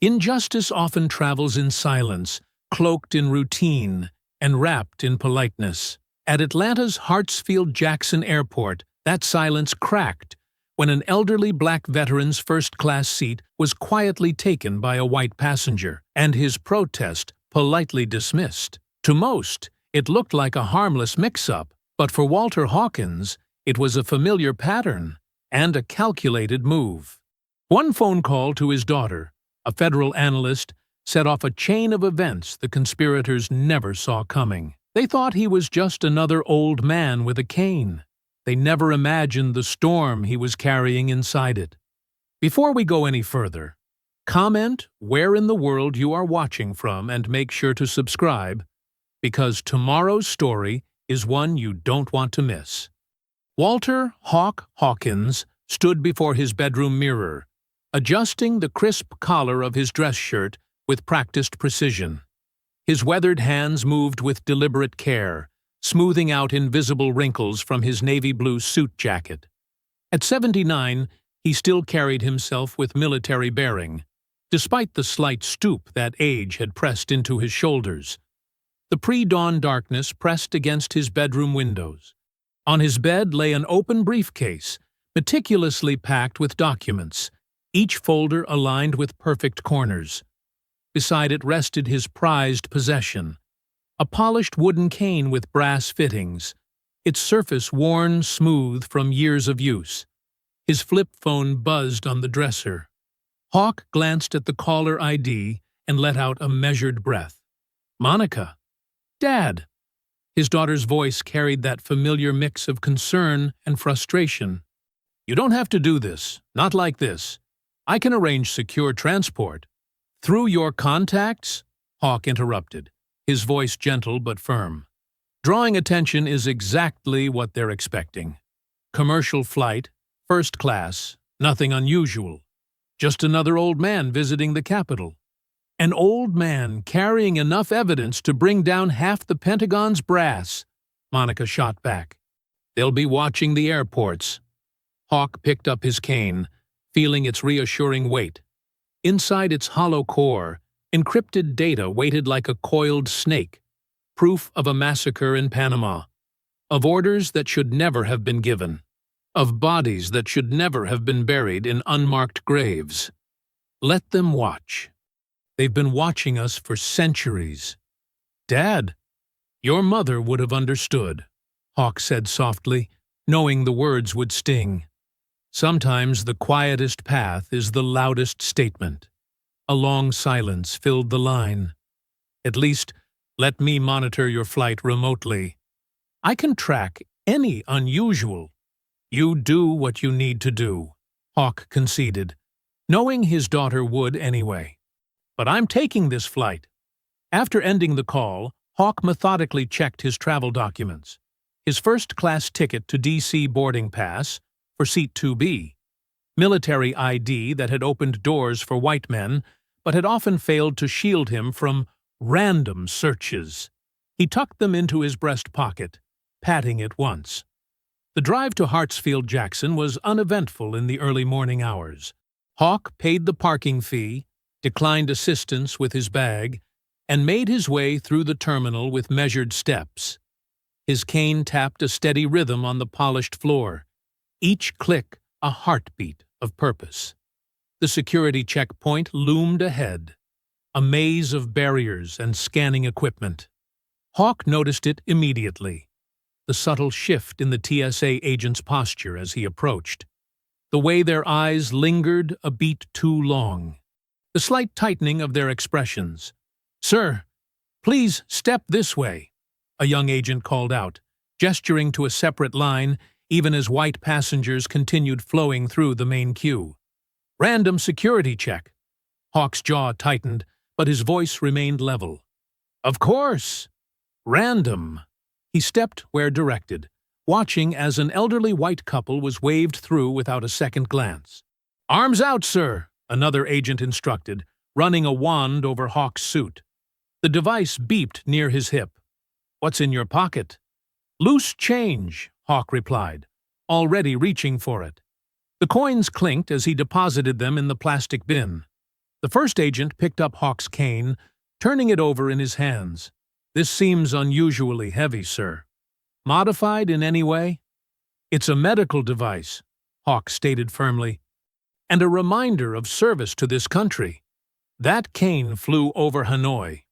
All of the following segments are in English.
Injustice often travels in silence, cloaked in routine and wrapped in politeness. At Atlanta's Hartsfield-Jackson Airport, that silence cracked when an elderly black veteran's first-class seat was quietly taken by a white passenger, and his protest politely dismissed. To most, it looked like a harmless mix-up, but for Walter Hawkins, it was a familiar pattern and a calculated move. One phone call to his daughter, a federal analyst, set off a chain of events the conspirators never saw coming. They thought he was just another old man with a cane. They never imagined the storm he was carrying inside it. Before we go any further, comment where in the world you are watching from and make sure to subscribe, because tomorrow's story is one you don't want to miss. Walter "Hawk" Hawkins stood before his bedroom mirror, adjusting the crisp collar of his dress shirt with practiced precision. His weathered hands moved with deliberate care, smoothing out invisible wrinkles from his navy blue suit jacket. At 79, he still carried himself with military bearing, despite the slight stoop that age had pressed into his shoulders. The pre-dawn darkness pressed against his bedroom windows. On his bed lay an open briefcase, meticulously packed with documents, each folder aligned with perfect corners. Beside it rested his prized possession, a polished wooden cane with brass fittings, its surface worn smooth from years of use. His flip phone buzzed on the dresser. Hawk glanced at the caller ID and let out a measured breath. "Monica." "Dad." His daughter's voice carried that familiar mix of concern and frustration. "You don't have to do this, not like this. I can arrange secure transport." "Through your contacts?" Hawk interrupted, his voice gentle but firm. "Drawing attention is exactly what they're expecting. Commercial flight, first class, nothing unusual. Just another old man visiting the capital." "An old man carrying enough evidence to bring down half the Pentagon's brass," Monica shot back. "They'll be watching the airports." Hawk picked up his cane, feeling its reassuring weight. Inside its hollow core, encrypted data waited like a coiled snake, proof of a massacre in Panama, of orders that should never have been given, of bodies that should never have been buried in unmarked graves. Let them watch. They've been watching us for centuries. "Dad, your mother would have understood," Hawk said softly, knowing the words would sting. Sometimes the quietest path is the loudest statement. A long silence filled the line. "At least, let me monitor your flight remotely. I can track any unusual." "You do what you need to do," Hawk conceded, knowing his daughter would anyway. "But I'm taking this flight." After ending the call, Hawk methodically checked his travel documents. His first-class ticket to D.C. boarding pass, for seat 2B, military ID that had opened doors for white men, but had often failed to shield him from random searches. He tucked them into his breast pocket, patting it once. The drive to Hartsfield-Jackson was uneventful in the early morning hours. Hawk paid the parking fee, declined assistance with his bag, and made his way through the terminal with measured steps. His cane tapped a steady rhythm on the polished floor, each click a heartbeat of purpose. The security checkpoint loomed ahead, a maze of barriers and scanning equipment. Hawk noticed it immediately, the subtle shift in the TSA agent's posture as he approached, the way their eyes lingered a beat too long, the slight tightening of their expressions. "Sir, please step this way," a young agent called out, gesturing to a separate line even as white passengers continued flowing through the main queue. "Random security check." Hawk's jaw tightened, but his voice remained level. "Of course. Random." He stepped where directed, watching as an elderly white couple was waved through without a second glance. "Arms out, sir," another agent instructed, running a wand over Hawk's suit. The device beeped near his hip. "What's in your pocket?" "Loose change," Hawk replied, already reaching for it. The coins clinked as he deposited them in the plastic bin. The first agent picked up Hawk's cane, turning it over in his hands. "This seems unusually heavy, sir. Modified in any way?" "It's a medical device," Hawk stated firmly, "and a reminder of service to this country." That cane flew over Hanoi.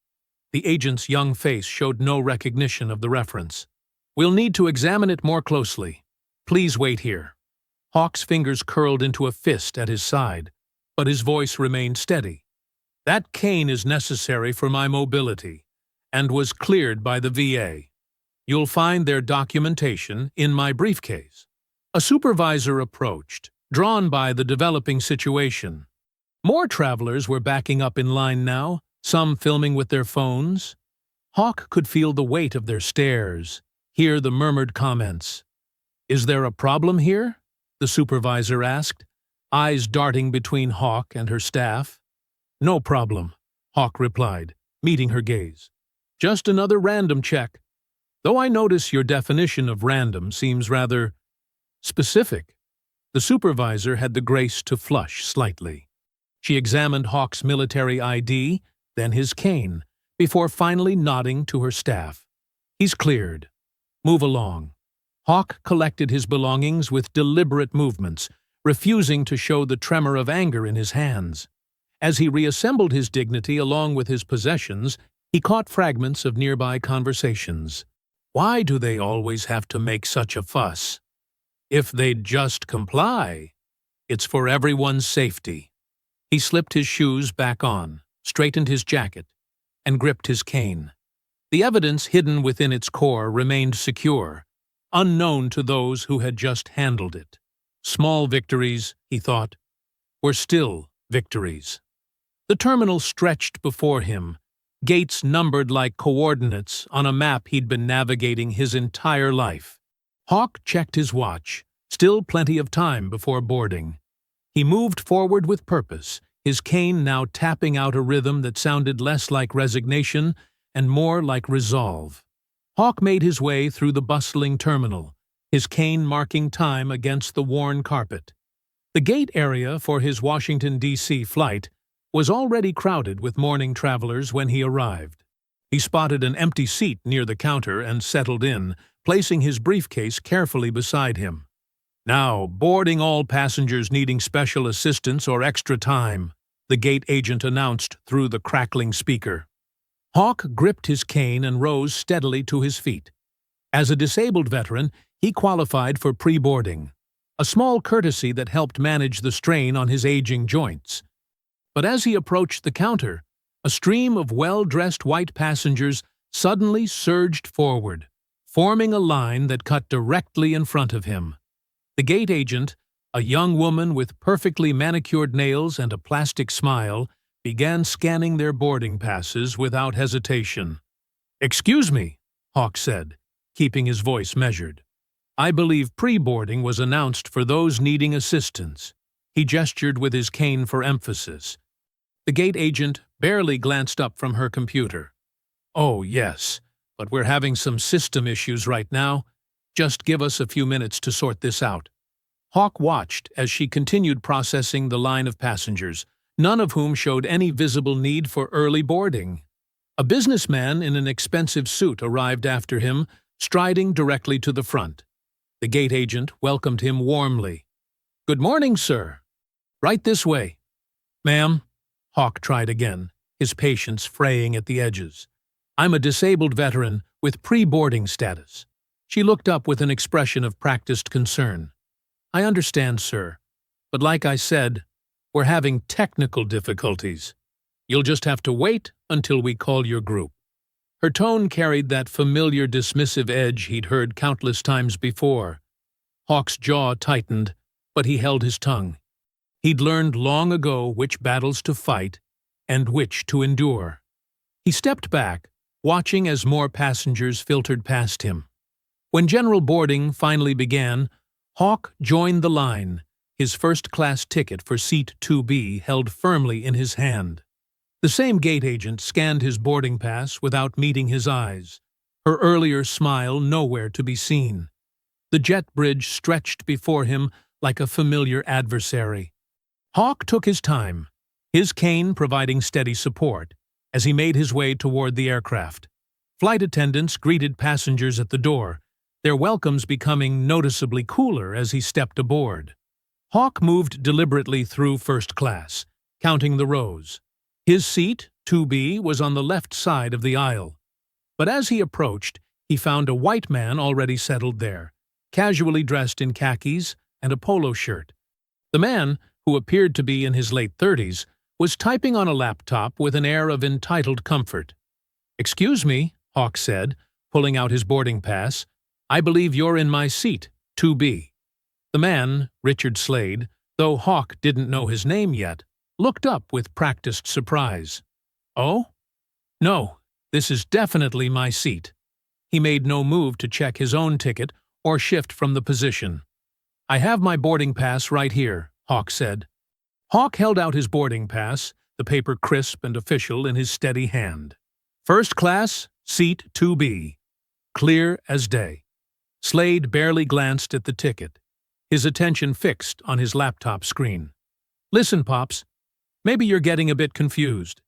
The agent's young face showed no recognition of the reference. "We'll need to examine it more closely. Please wait here." Hawk's fingers curled into a fist at his side, but his voice remained steady. "That cane is necessary for my mobility, and was cleared by the VA. You'll find their documentation in my briefcase." A supervisor approached, drawn by the developing situation. More travelers were backing up in line now, some filming with their phones. Hawk could feel the weight of their stares, hear the murmured comments. "Is there a problem here?" the supervisor asked, eyes darting between Hawk and her staff. "No problem," Hawk replied, meeting her gaze. "Just another random check. Though I notice your definition of random seems rather specific." The supervisor had the grace to flush slightly. She examined Hawk's military ID, then his cane, before finally nodding to her staff. "He's cleared. Move along." Hawk collected his belongings with deliberate movements, refusing to show the tremor of anger in his hands. As he reassembled his dignity along with his possessions, he caught fragments of nearby conversations. "Why do they always have to make such a fuss? If they'd just comply, it's for everyone's safety." He slipped his shoes back on, straightened his jacket, and gripped his cane. The evidence hidden within its core remained secure, unknown to those who had just handled it. Small victories, he thought, were still victories. The terminal stretched before him, gates numbered like coordinates on a map he'd been navigating his entire life. Hawk checked his watch, still plenty of time before boarding. He moved forward with purpose, his cane now tapping out a rhythm that sounded less like resignation and more like resolve. Hawk made his way through the bustling terminal, his cane marking time against the worn carpet. The gate area for his Washington, D.C. flight was already crowded with morning travelers when he arrived. He spotted an empty seat near the counter and settled in, placing his briefcase carefully beside him. "Now, boarding all passengers needing special assistance or extra time," the gate agent announced through the crackling speaker. Hawk gripped his cane and rose steadily to his feet. As a disabled veteran, he qualified for pre-boarding, a small courtesy that helped manage the strain on his aging joints. But as he approached the counter, a stream of well-dressed white passengers suddenly surged forward, forming a line that cut directly in front of him. The gate agent, a young woman with perfectly manicured nails and a plastic smile, began scanning their boarding passes without hesitation. "Excuse me," Hawk said, keeping his voice measured. "I believe pre-boarding was announced for those needing assistance." He gestured with his cane for emphasis. The gate agent barely glanced up from her computer. "Oh, yes, but we're having some system issues right now. Just give us a few minutes to sort this out." Hawk watched as she continued processing the line of passengers, none of whom showed any visible need for early boarding. A businessman in an expensive suit arrived after him, striding directly to the front. The gate agent welcomed him warmly. "Good morning, sir. Right this way." "Ma'am," Hawk tried again, his patience fraying at the edges. "I'm a disabled veteran with pre-boarding status." She looked up with an expression of practiced concern. "I understand, sir, but like I said, we're having technical difficulties. You'll just have to wait until we call your group." Her tone carried that familiar dismissive edge he'd heard countless times before. Hawk's jaw tightened, but he held his tongue. He'd learned long ago which battles to fight and which to endure. He stepped back, watching as more passengers filtered past him. When general boarding finally began, Hawk joined the line, his first-class ticket for seat 2B held firmly in his hand. The same gate agent scanned his boarding pass without meeting his eyes, her earlier smile nowhere to be seen. The jet bridge stretched before him like a familiar adversary. Hawk took his time, his cane providing steady support as he made his way toward the aircraft. Flight attendants greeted passengers at the door, their welcomes becoming noticeably cooler as he stepped aboard. Hawk moved deliberately through first class, counting the rows. His seat, 2B, was on the left side of the aisle. But as he approached, he found a white man already settled there, casually dressed in khakis and a polo shirt. The man, who appeared to be in his late 30s, was typing on a laptop with an air of entitled comfort. "Excuse me," Hawk said, pulling out his boarding pass. "I believe you're in my seat, 2B. The man, Richard Slade, though Hawk didn't know his name yet, looked up with practiced surprise. "Oh? No, this is definitely my seat." He made no move to check his own ticket or shift from the position. "I have my boarding pass right here," Hawk said. Hawk held out his boarding pass, the paper crisp and official in his steady hand. "First class, seat 2B. Clear as day." Slade barely glanced at the ticket, his attention fixed on his laptop screen. "Listen, Pops, maybe you're getting a bit confused.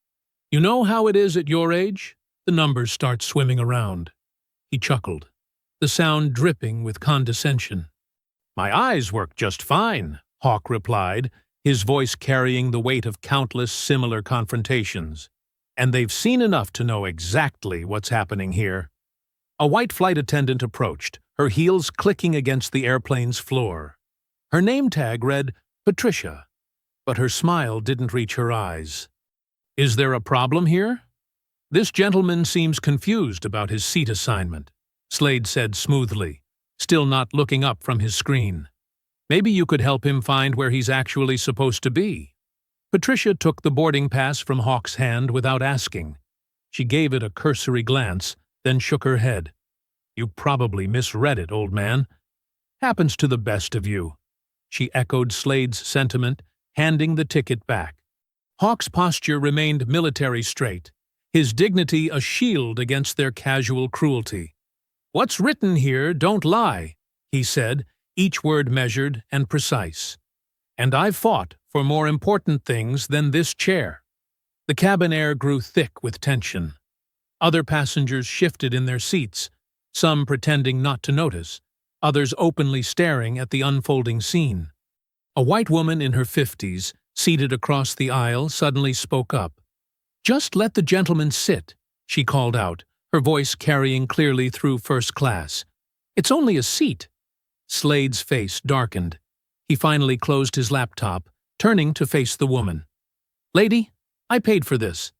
You know how it is at your age? The numbers start swimming around." He chuckled, the sound dripping with condescension. "My eyes work just fine," Hawk replied, his voice carrying the weight of countless similar confrontations. "And they've seen enough to know exactly what's happening here." A white flight attendant approached, her heels clicking against the airplane's floor. Her name tag read Patricia, but her smile didn't reach her eyes. "Is there a problem here?" "This gentleman seems confused about his seat assignment," Slade said smoothly, still not looking up from his screen. "Maybe you could help him find where he's actually supposed to be." Patricia took the boarding pass from Hawk's hand without asking. She gave it a cursory glance, then shook her head. "You probably misread it, old man. Happens to the best of you." She echoed Slade's sentiment, handing the ticket back. Hawk's posture remained military straight, his dignity a shield against their casual cruelty. "What's written here don't lie," he said, each word measured and precise. "And I've fought for more important things than this chair." The cabin air grew thick with tension. Other passengers shifted in their seats, some pretending not to notice, others openly staring at the unfolding scene. A white woman in her 50s, seated across the aisle, suddenly spoke up. "Just let the gentleman sit," she called out, her voice carrying clearly through first class. "It's only a seat." Slade's face darkened. He finally closed his laptop, turning to face the woman. "Lady, I paid for this."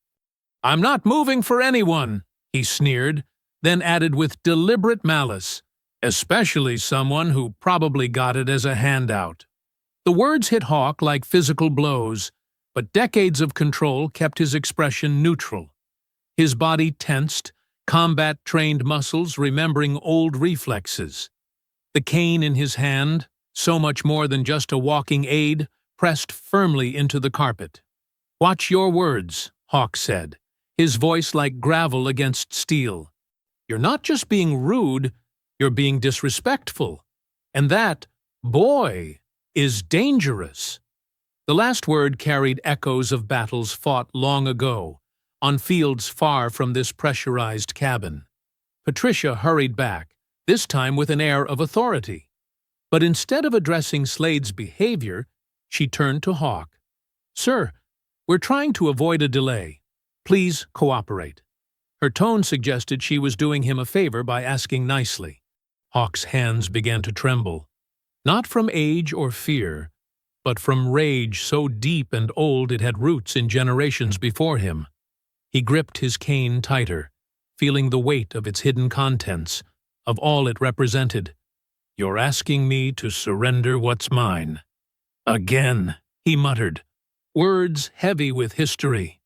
"I'm not moving for anyone," he sneered, then added with deliberate malice, "especially someone who probably got it as a handout." The words hit Hawk like physical blows, but decades of control kept his expression neutral. His body tensed, combat-trained muscles remembering old reflexes. The cane in his hand, so much more than just a walking aid, pressed firmly into the carpet. "Watch your words," Hawk said, his voice like gravel against steel. "You're not just being rude, you're being disrespectful. And that, boy, is dangerous." The last word carried echoes of battles fought long ago, on fields far from this pressurized cabin. Patricia hurried back, this time with an air of authority. But instead of addressing Slade's behavior, she turned to Hawk. "Sir, we're trying to avoid a delay. Please cooperate." Her tone suggested she was doing him a favor by asking nicely. Hawk's hands began to tremble, not from age or fear, but from rage so deep and old it had roots in generations before him. He gripped his cane tighter, feeling the weight of its hidden contents, of all it represented. "You're asking me to surrender what's mine." "Again," he muttered, words heavy with history.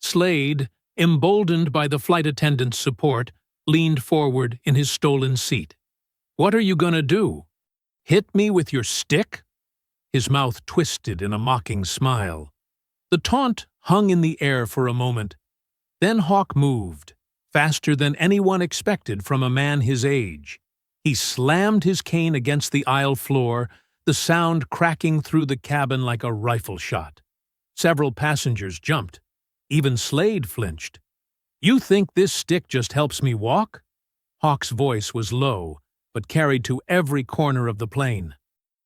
Slade, emboldened by the flight attendant's support, leaned forward in his stolen seat. "What are you gonna do? Hit me with your stick?" His mouth twisted in a mocking smile. The taunt hung in the air for a moment. Then Hawk moved, faster than anyone expected from a man his age. He slammed his cane against the aisle floor, the sound cracking through the cabin like a rifle shot. Several passengers jumped. Even Slade flinched. "You think this stick just helps me walk?" Hawk's voice was low, but carried to every corner of the plane.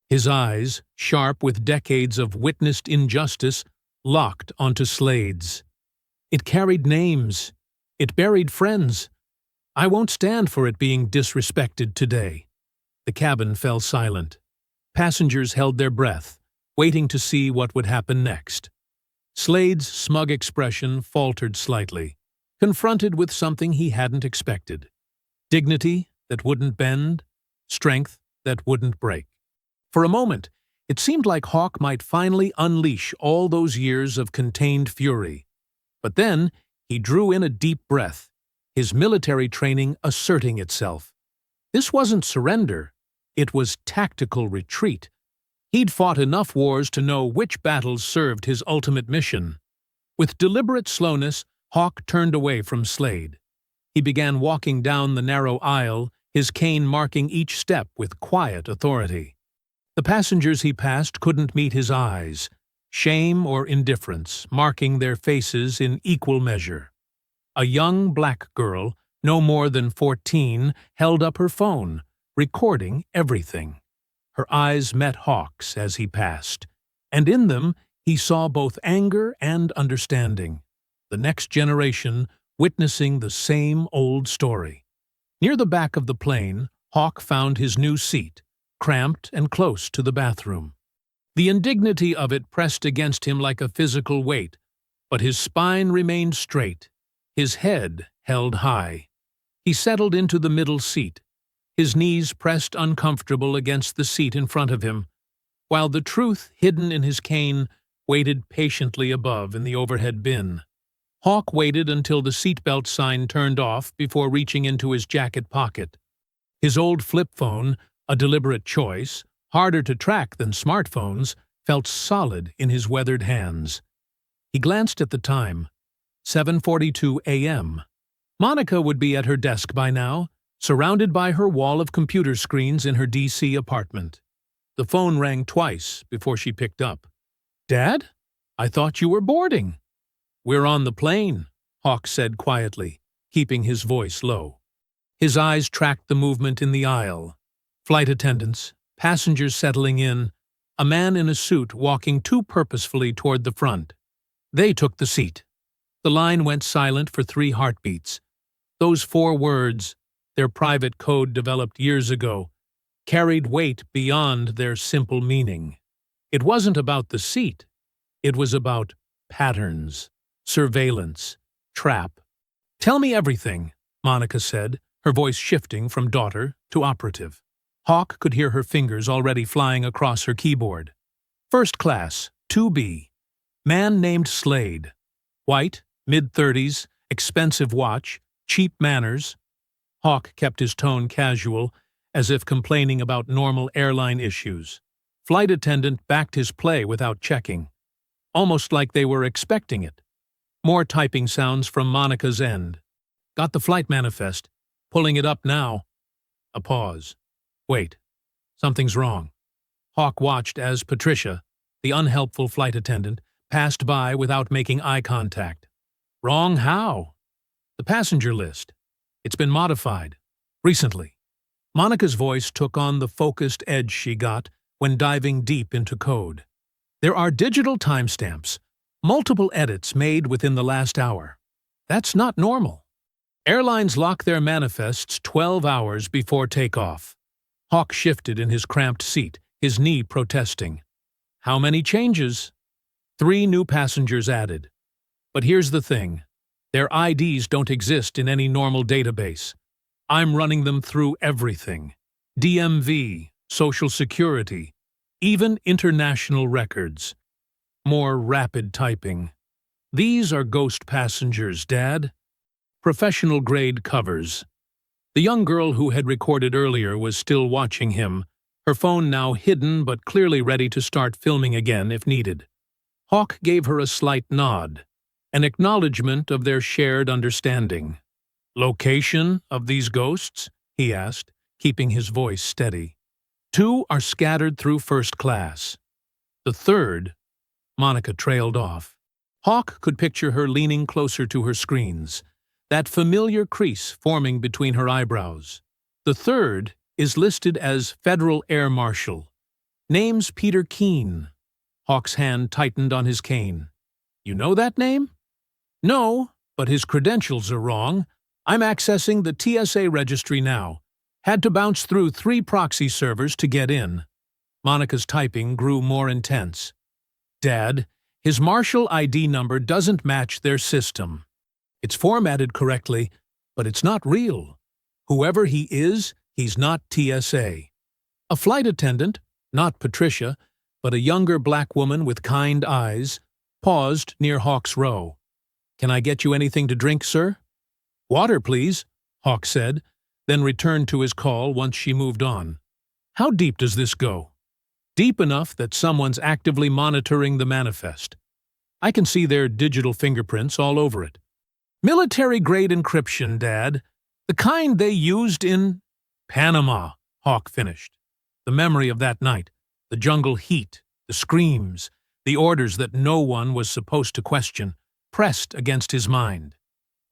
His eyes, sharp with decades of witnessed injustice, locked onto Slade's. "It carried names. It buried friends. I won't stand for it being disrespected today." The cabin fell silent. Passengers held their breath, waiting to see what would happen next. Slade's smug expression faltered slightly, confronted with something he hadn't expected. Dignity that wouldn't bend, strength that wouldn't break. For a moment, it seemed like Hawk might finally unleash all those years of contained fury. But then, he drew in a deep breath, his military training asserting itself. This wasn't surrender, it was tactical retreat. He'd fought enough wars to know which battles served his ultimate mission. With deliberate slowness, Hawk turned away from Slade. He began walking down the narrow aisle, his cane marking each step with quiet authority. The passengers he passed couldn't meet his eyes, shame or indifference marking their faces in equal measure. A young black girl, no more than 14, held up her phone, recording everything. Her eyes met Hawk's as he passed, and in them he saw both anger and understanding. The next generation witnessing the same old story. Near the back of the plane, Hawk found his new seat, cramped and close to the bathroom. The indignity of it pressed against him like a physical weight, but his spine remained straight, his head held high. He settled into the middle seat, his knees pressed uncomfortable against the seat in front of him, while the truth hidden in his cane waited patiently above in the overhead bin. Hawk waited until the seatbelt sign turned off before reaching into his jacket pocket. His old flip phone, a deliberate choice, harder to track than smartphones, felt solid in his weathered hands. He glanced at the time. 7:42 a.m. Monica would be at her desk by now, surrounded by her wall of computer screens in her D.C. apartment. The phone rang twice before she picked up. "Dad? I thought you were boarding." "We're on the plane," Hawk said quietly, keeping his voice low. His eyes tracked the movement in the aisle. Flight attendants, passengers settling in, a man in a suit walking too purposefully toward the front. They took the seat. The line went silent for 3 heartbeats. Those 4 words, their private code developed years ago, carried weight beyond their simple meaning. It wasn't about the seat. It was about patterns, surveillance, trap. "Tell me everything," Monica said, her voice shifting from daughter to operative. Hawk could hear her fingers already flying across her keyboard. "First class, 2B. Man named Slade. White, mid-30s, expensive watch, cheap manners." Hawk kept his tone casual, as if complaining about normal airline issues. Flight attendant backed his play without checking, almost like they were expecting it. More typing sounds from Monica's end. "Got the flight manifest. Pulling it up now." A pause. "Wait. Something's wrong." Hawk watched as Patricia, the unhelpful flight attendant, passed by without making eye contact. "Wrong how?" "The passenger list. It's been modified. Recently." Monica's voice took on the focused edge she got when diving deep into code. "There are digital timestamps, multiple edits made within the last hour. That's not normal. Airlines lock their manifests 12 hours before takeoff." Hawk shifted in his cramped seat, his knee protesting. "How many changes?" 3 new passengers added. "But here's the thing. Their IDs don't exist in any normal database. I'm running them through everything. DMV, Social Security, even international records." More rapid typing. "These are ghost passengers, Dad. Professional-grade covers." The young girl who had recorded earlier was still watching him, her phone now hidden but clearly ready to start filming again if needed. Hawk gave her a slight nod, an acknowledgement of their shared understanding. "Location of these ghosts?" he asked, keeping his voice steady. 2 are scattered through first class. The third, Monica trailed off. Hawk could picture her leaning closer to her screens, that familiar crease forming between her eyebrows. The third is listed as Federal Air Marshal. Name's Peter Keene. Hawk's hand tightened on his cane. You know that name? No, but his credentials are wrong. I'm accessing the TSA registry now. Had to bounce through 3 proxy servers to get in. Monica's typing grew more intense. Dad, his Marshal ID number doesn't match their system. It's formatted correctly, but it's not real. Whoever he is, he's not TSA. A flight attendant, not Patricia, but a younger black woman with kind eyes, paused near Hawk's row. Can I get you anything to drink, sir? Water, please, Hawk said, then returned to his call once she moved on. How deep does this go? Deep enough that someone's actively monitoring the manifest. I can see their digital fingerprints all over it. Military-grade encryption, Dad. The kind they used in Panama, Hawk finished. The memory of that night, the jungle heat, the screams, the orders that no one was supposed to question, pressed against his mind.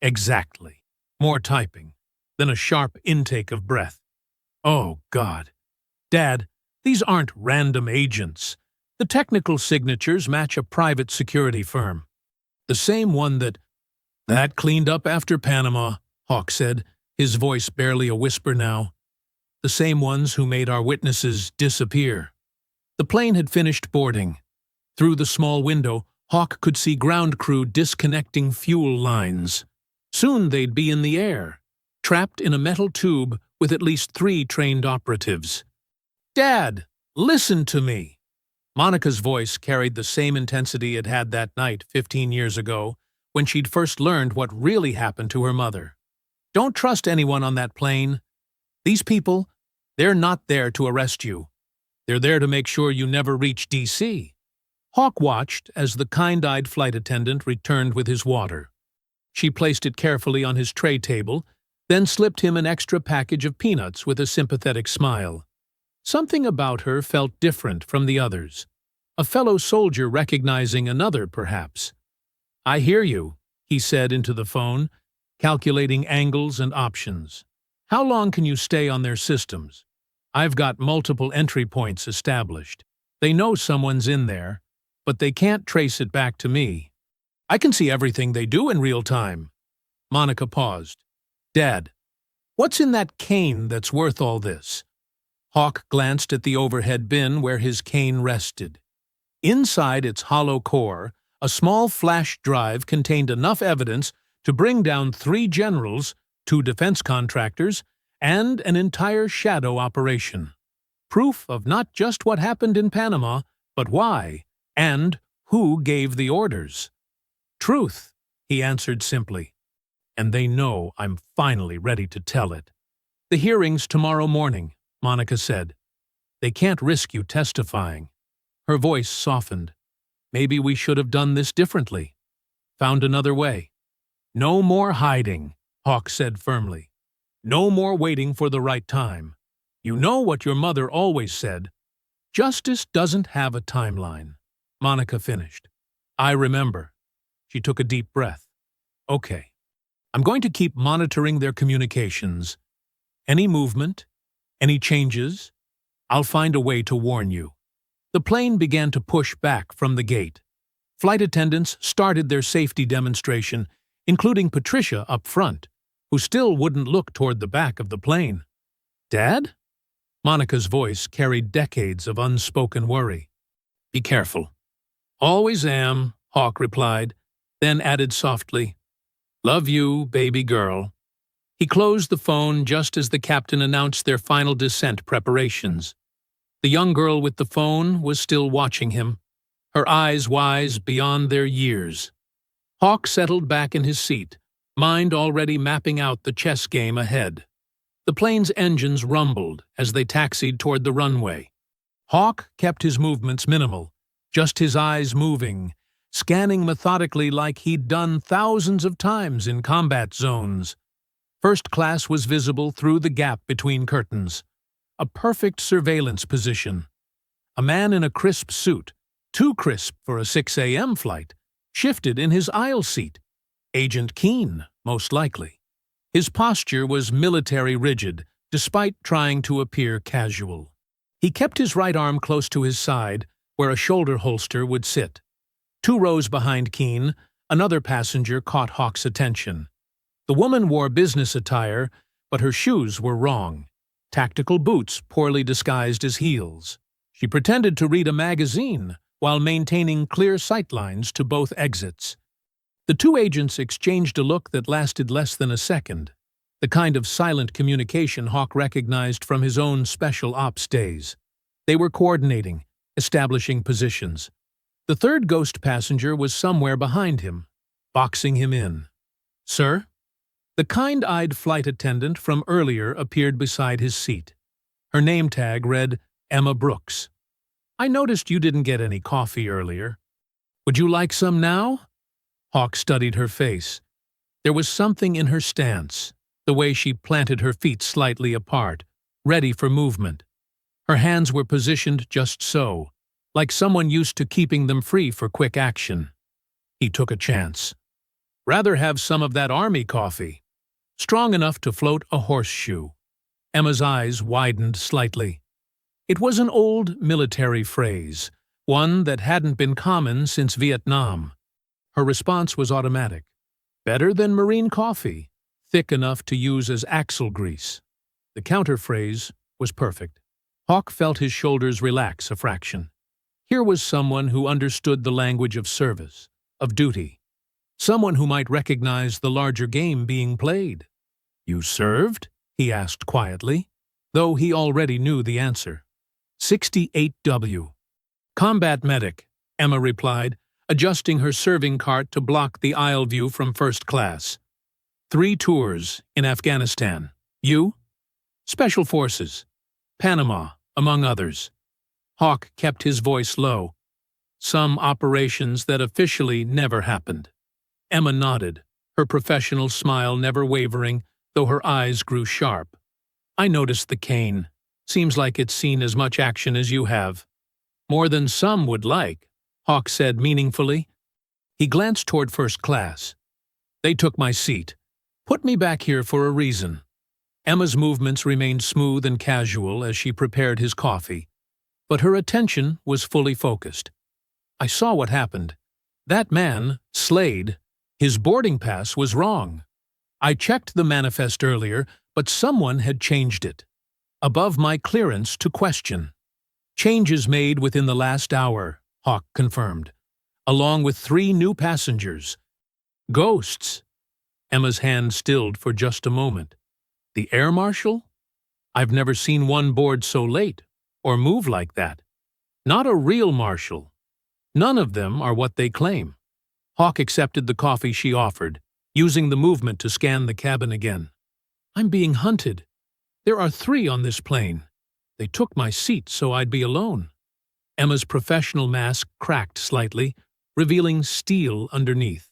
Exactly. More typing, then a sharp intake of breath. Oh, God. Dad, these aren't random agents. The technical signatures match a private security firm. The same one that cleaned up after Panama, Hawk said, his voice barely a whisper now. The same ones who made our witnesses disappear. The plane had finished boarding. Through the small window, Hawk could see ground crew disconnecting fuel lines. Soon they'd be in the air, trapped in a metal tube with at least 3 trained operatives. Dad, listen to me. Monica's voice carried the same intensity it had that night 15 years ago, when she'd first learned what really happened to her mother. Don't trust anyone on that plane. These people, they're not there to arrest you. They're there to make sure you never reach D.C. Hawk watched as the kind-eyed flight attendant returned with his water. She placed it carefully on his tray table, then slipped him an extra package of peanuts with a sympathetic smile. Something about her felt different from the others. A fellow soldier recognizing another, perhaps. I hear you, he said into the phone, calculating angles and options. How long can you stay on their systems? I've got multiple entry points established. They know someone's in there, but they can't trace it back to me. I can see everything they do in real time. Monica paused. Dad, what's in that cane that's worth all this? Hawk glanced at the overhead bin where his cane rested. Inside its hollow core, a small flash drive contained enough evidence to bring down 3 generals, 2 defense contractors, and an entire shadow operation. Proof of not just what happened in Panama, but why, and who gave the orders. Truth, he answered simply. And they know I'm finally ready to tell it. The hearing's tomorrow morning, Monica said. They can't risk you testifying. Her voice softened. Maybe we should have done this differently. Found another way. No more hiding, Hawk said firmly. No more waiting for the right time. You know what your mother always said. Justice doesn't have a timeline. Monica finished. I remember. She took a deep breath. Okay. I'm going to keep monitoring their communications. Any movement, any changes, I'll find a way to warn you. The plane began to push back from the gate. Flight attendants started their safety demonstration, including Patricia up front, who still wouldn't look toward the back of the plane. Dad? Monica's voice carried decades of unspoken worry. Be careful. Always am, Hawk replied, then added softly, Love you, baby girl. He closed the phone just as the captain announced their final descent preparations. The young girl with the phone was still watching him, her eyes wise beyond their years. Hawk settled back in his seat, mind already mapping out the chess game ahead. The plane's engines rumbled as they taxied toward the runway. Hawk kept his movements minimal, just his eyes moving, scanning methodically like he'd done thousands of times in combat zones. First class was visible through the gap between curtains. A perfect surveillance position. A man in a crisp suit, Too crisp for a 6 a.m. flight, shifted in his aisle seat. Agent Keene, most likely. His posture was military rigid, despite trying to appear casual. He kept his right arm close to his side, where a shoulder holster would sit. 2 rows behind Keene, another passenger caught Hawk's attention. The woman wore business attire, but her shoes were wrong. Tactical boots poorly disguised as heels. She pretended to read a magazine while maintaining clear sightlines to both exits. The 2 agents exchanged a look that lasted less than a second, the kind of silent communication Hawk recognized from his own special ops days. They were coordinating, establishing positions. The 3rd ghost passenger was somewhere behind him, boxing him in. "Sir?" The kind-eyed flight attendant from earlier appeared beside his seat. Her name tag read Emma Brooks. "I noticed you didn't get any coffee earlier. Would you like some now?" Hawk studied her face. There was something in her stance, the way she planted her feet slightly apart, ready for movement. Her hands were positioned just so, like someone used to keeping them free for quick action. He took a chance. "Rather have some of that army coffee. Strong enough to float a horseshoe." Emma's eyes widened slightly. It was an old military phrase, one that hadn't been common since Vietnam. Her response was automatic. "Better than marine coffee, thick enough to use as axle grease." The counterphrase was perfect. Hawk felt his shoulders relax a fraction. Here was someone who understood the language of service, of duty. Someone who might recognize the larger game being played. "You served?" he asked quietly, though he already knew the answer. 68W. "Combat medic," Emma replied, adjusting her serving cart to block the aisle view from first class. 3 tours in Afghanistan. You? Special Forces. Panama, among others. Hawk kept his voice low. Some operations that officially never happened. Emma nodded, her professional smile never wavering, though her eyes grew sharp. "I noticed the cane. Seems like it's seen as much action as you have." "More than some would like," Hawk said meaningfully. He glanced toward first class. "They took my seat. Put me back here for a reason." Emma's movements remained smooth and casual as she prepared his coffee, but her attention was fully focused. "I saw what happened. That man, Slade, his boarding pass was wrong. I checked the manifest earlier, but someone had changed it. Above my clearance to question." "Changes made within the last hour," Hawk confirmed, "along with 3 new passengers. Ghosts." Emma's hand stilled for just a moment. "The air marshal? I've never seen one board so late, or move like that. Not a real marshal. None of them are what they claim." Hawk accepted the coffee she offered, using the movement to scan the cabin again. "I'm being hunted. There are 3 on this plane. They took my seat so I'd be alone." Emma's professional mask cracked slightly, revealing steel underneath.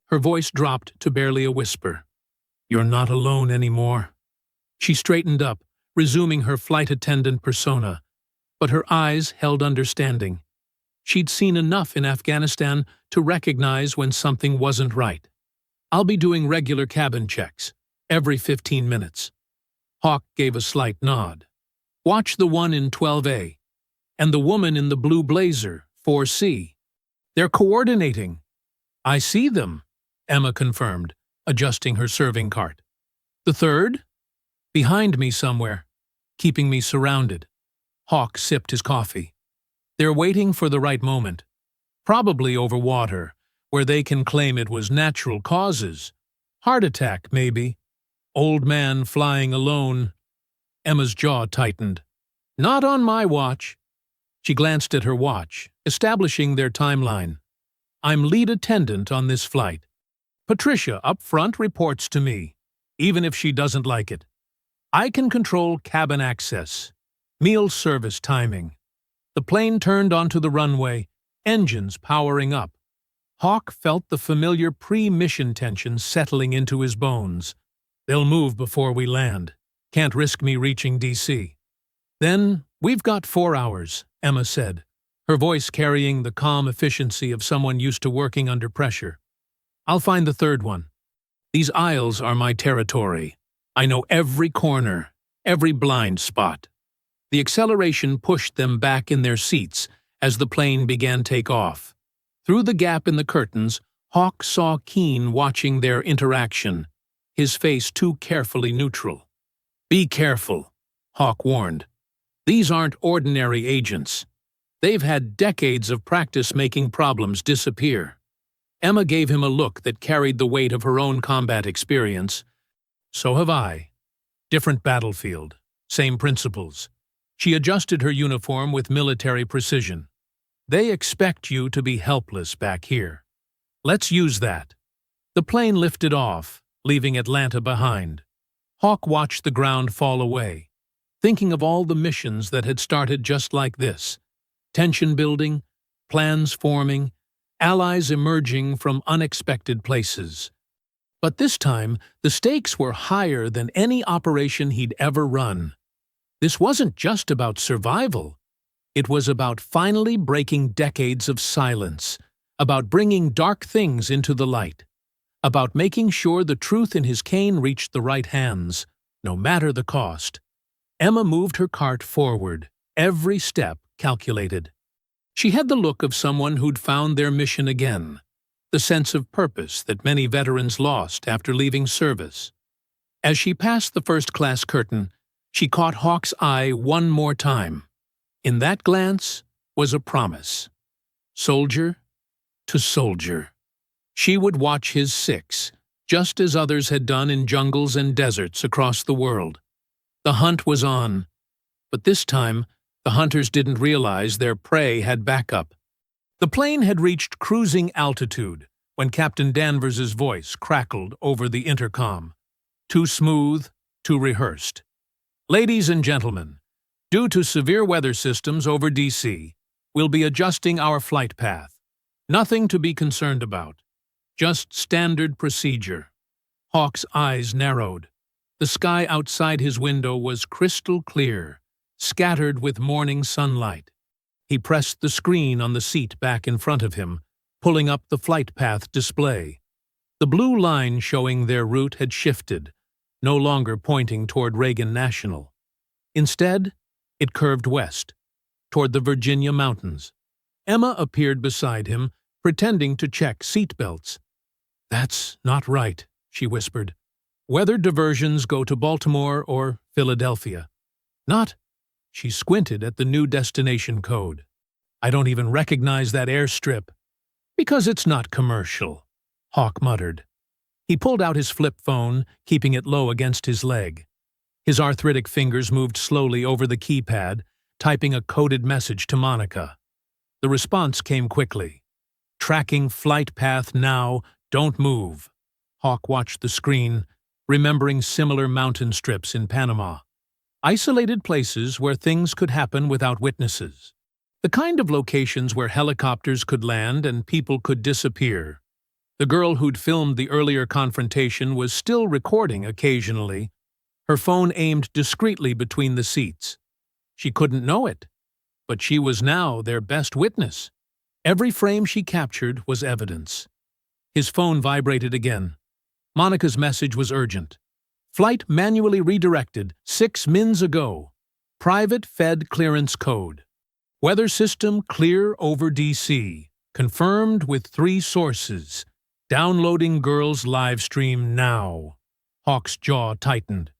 Her voice dropped to barely a whisper. "You're not alone anymore." She straightened up, resuming her flight attendant persona, but her eyes held understanding. She'd seen enough in Afghanistan to recognize when something wasn't right. "I'll be doing regular cabin checks, every 15 minutes. Hawk gave a slight nod. "Watch the one in 12A, and the woman in the blue blazer, 4C. They're coordinating." "I see them," Emma confirmed, adjusting her serving cart. "The 3rd? Behind me somewhere, keeping me surrounded." Hawk sipped his coffee. "They're waiting for the right moment. Probably over water, where they can claim it was natural causes. Heart attack, maybe. Old man flying alone." Emma's jaw tightened. "Not on my watch." She glanced at her watch, establishing their timeline. "I'm lead attendant on this flight. Patricia up front reports to me, even if she doesn't like it. I can control cabin access, meal service timing." The plane turned onto the runway, engines powering up. Hawk felt the familiar pre-mission tension settling into his bones. "They'll move before we land. Can't risk me reaching D.C. "Then we've got 4 hours," Emma said, her voice carrying the calm efficiency of someone used to working under pressure. "I'll find the third one. These aisles are my territory. I know every corner, every blind spot." The acceleration pushed them back in their seats as the plane began takeoff. Through the gap in the curtains, Hawk saw Keen watching their interaction, his face too carefully neutral. "Be careful," Hawk warned. "These aren't ordinary agents. They've had decades of practice making problems disappear." Emma gave him a look that carried the weight of her own combat experience. "So have I. Different battlefield, same principles." She adjusted her uniform with military precision. "They expect you to be helpless back here. Let's use that." The plane lifted off, leaving Atlanta behind. Hawk watched the ground fall away, thinking of all the missions that had started just like this. Tension building, plans forming, allies emerging from unexpected places. But this time, the stakes were higher than any operation he'd ever run. This wasn't just about survival. It was about finally breaking decades of silence, about bringing dark things into the light, about making sure the truth in his cane reached the right hands, no matter the cost. Emma moved her cart forward, every step calculated. She had the look of someone who'd found their mission again, the sense of purpose that many veterans lost after leaving service. As she passed the first-class curtain, she caught Hawk's eye one more time. In that glance was a promise. Soldier to soldier. She would watch his six, just as others had done in jungles and deserts across the world. The hunt was on, but this time the hunters didn't realize their prey had backup. The plane had reached cruising altitude when Captain Danvers's voice crackled over the intercom. Too smooth, too rehearsed. "Ladies and gentlemen, due to severe weather systems over DC, we'll be adjusting our flight path. Nothing to be concerned about. Just standard procedure." Hawk's eyes narrowed. The sky outside his window was crystal clear, scattered with morning sunlight. He pressed the screen on the seat back in front of him, pulling up the flight path display. The blue line showing their route had shifted, no longer pointing toward Reagan National. Instead, it curved west, toward the Virginia mountains. Emma appeared beside him, pretending to check seat belts. "That's not right," she whispered. "Weather diversions go to Baltimore or Philadelphia. Not—" She squinted at the new destination code. "I don't even recognize that airstrip." "Because it's not commercial," Hawk muttered. He pulled out his flip phone, keeping it low against his leg. His arthritic fingers moved slowly over the keypad, typing a coded message to Monica. The response came quickly. "Tracking flight path now, don't move." Hawk watched the screen, remembering similar mountain strips in Panama. Isolated places where things could happen without witnesses. The kind of locations where helicopters could land and people could disappear. The girl who'd filmed the earlier confrontation was still recording occasionally, her phone aimed discreetly between the seats. She couldn't know it, but she was now their best witness. Every frame she captured was evidence. His phone vibrated again. Monica's message was urgent. "Flight manually redirected 6 mins ago. Private Fed clearance code. Weather system clear over DC. Confirmed with 3 sources. Downloading girl's live stream now." Hawk's jaw tightened.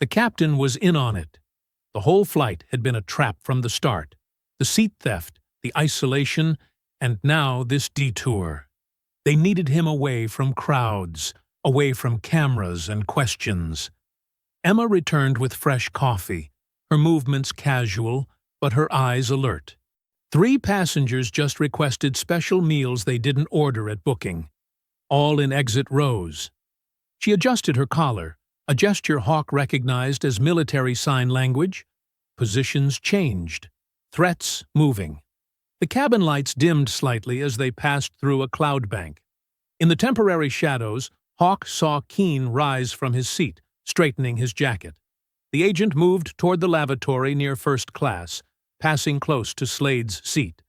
The captain was in on it. The whole flight had been a trap from the start. The seat theft, the isolation, and now this detour. They needed him away from crowds, away from cameras and questions. Emma returned with fresh coffee, her movements casual, but her eyes alert. 3 passengers just requested special meals they didn't order at booking, all in exit rows. She adjusted her collar, a gesture Hawk recognized as military sign language. Positions changed, threats moving. The cabin lights dimmed slightly as they passed through a cloud bank. In the temporary shadows, Hawk saw Keen rise from his seat, straightening his jacket. The agent moved toward the lavatory near first class, passing close to Slade's seat.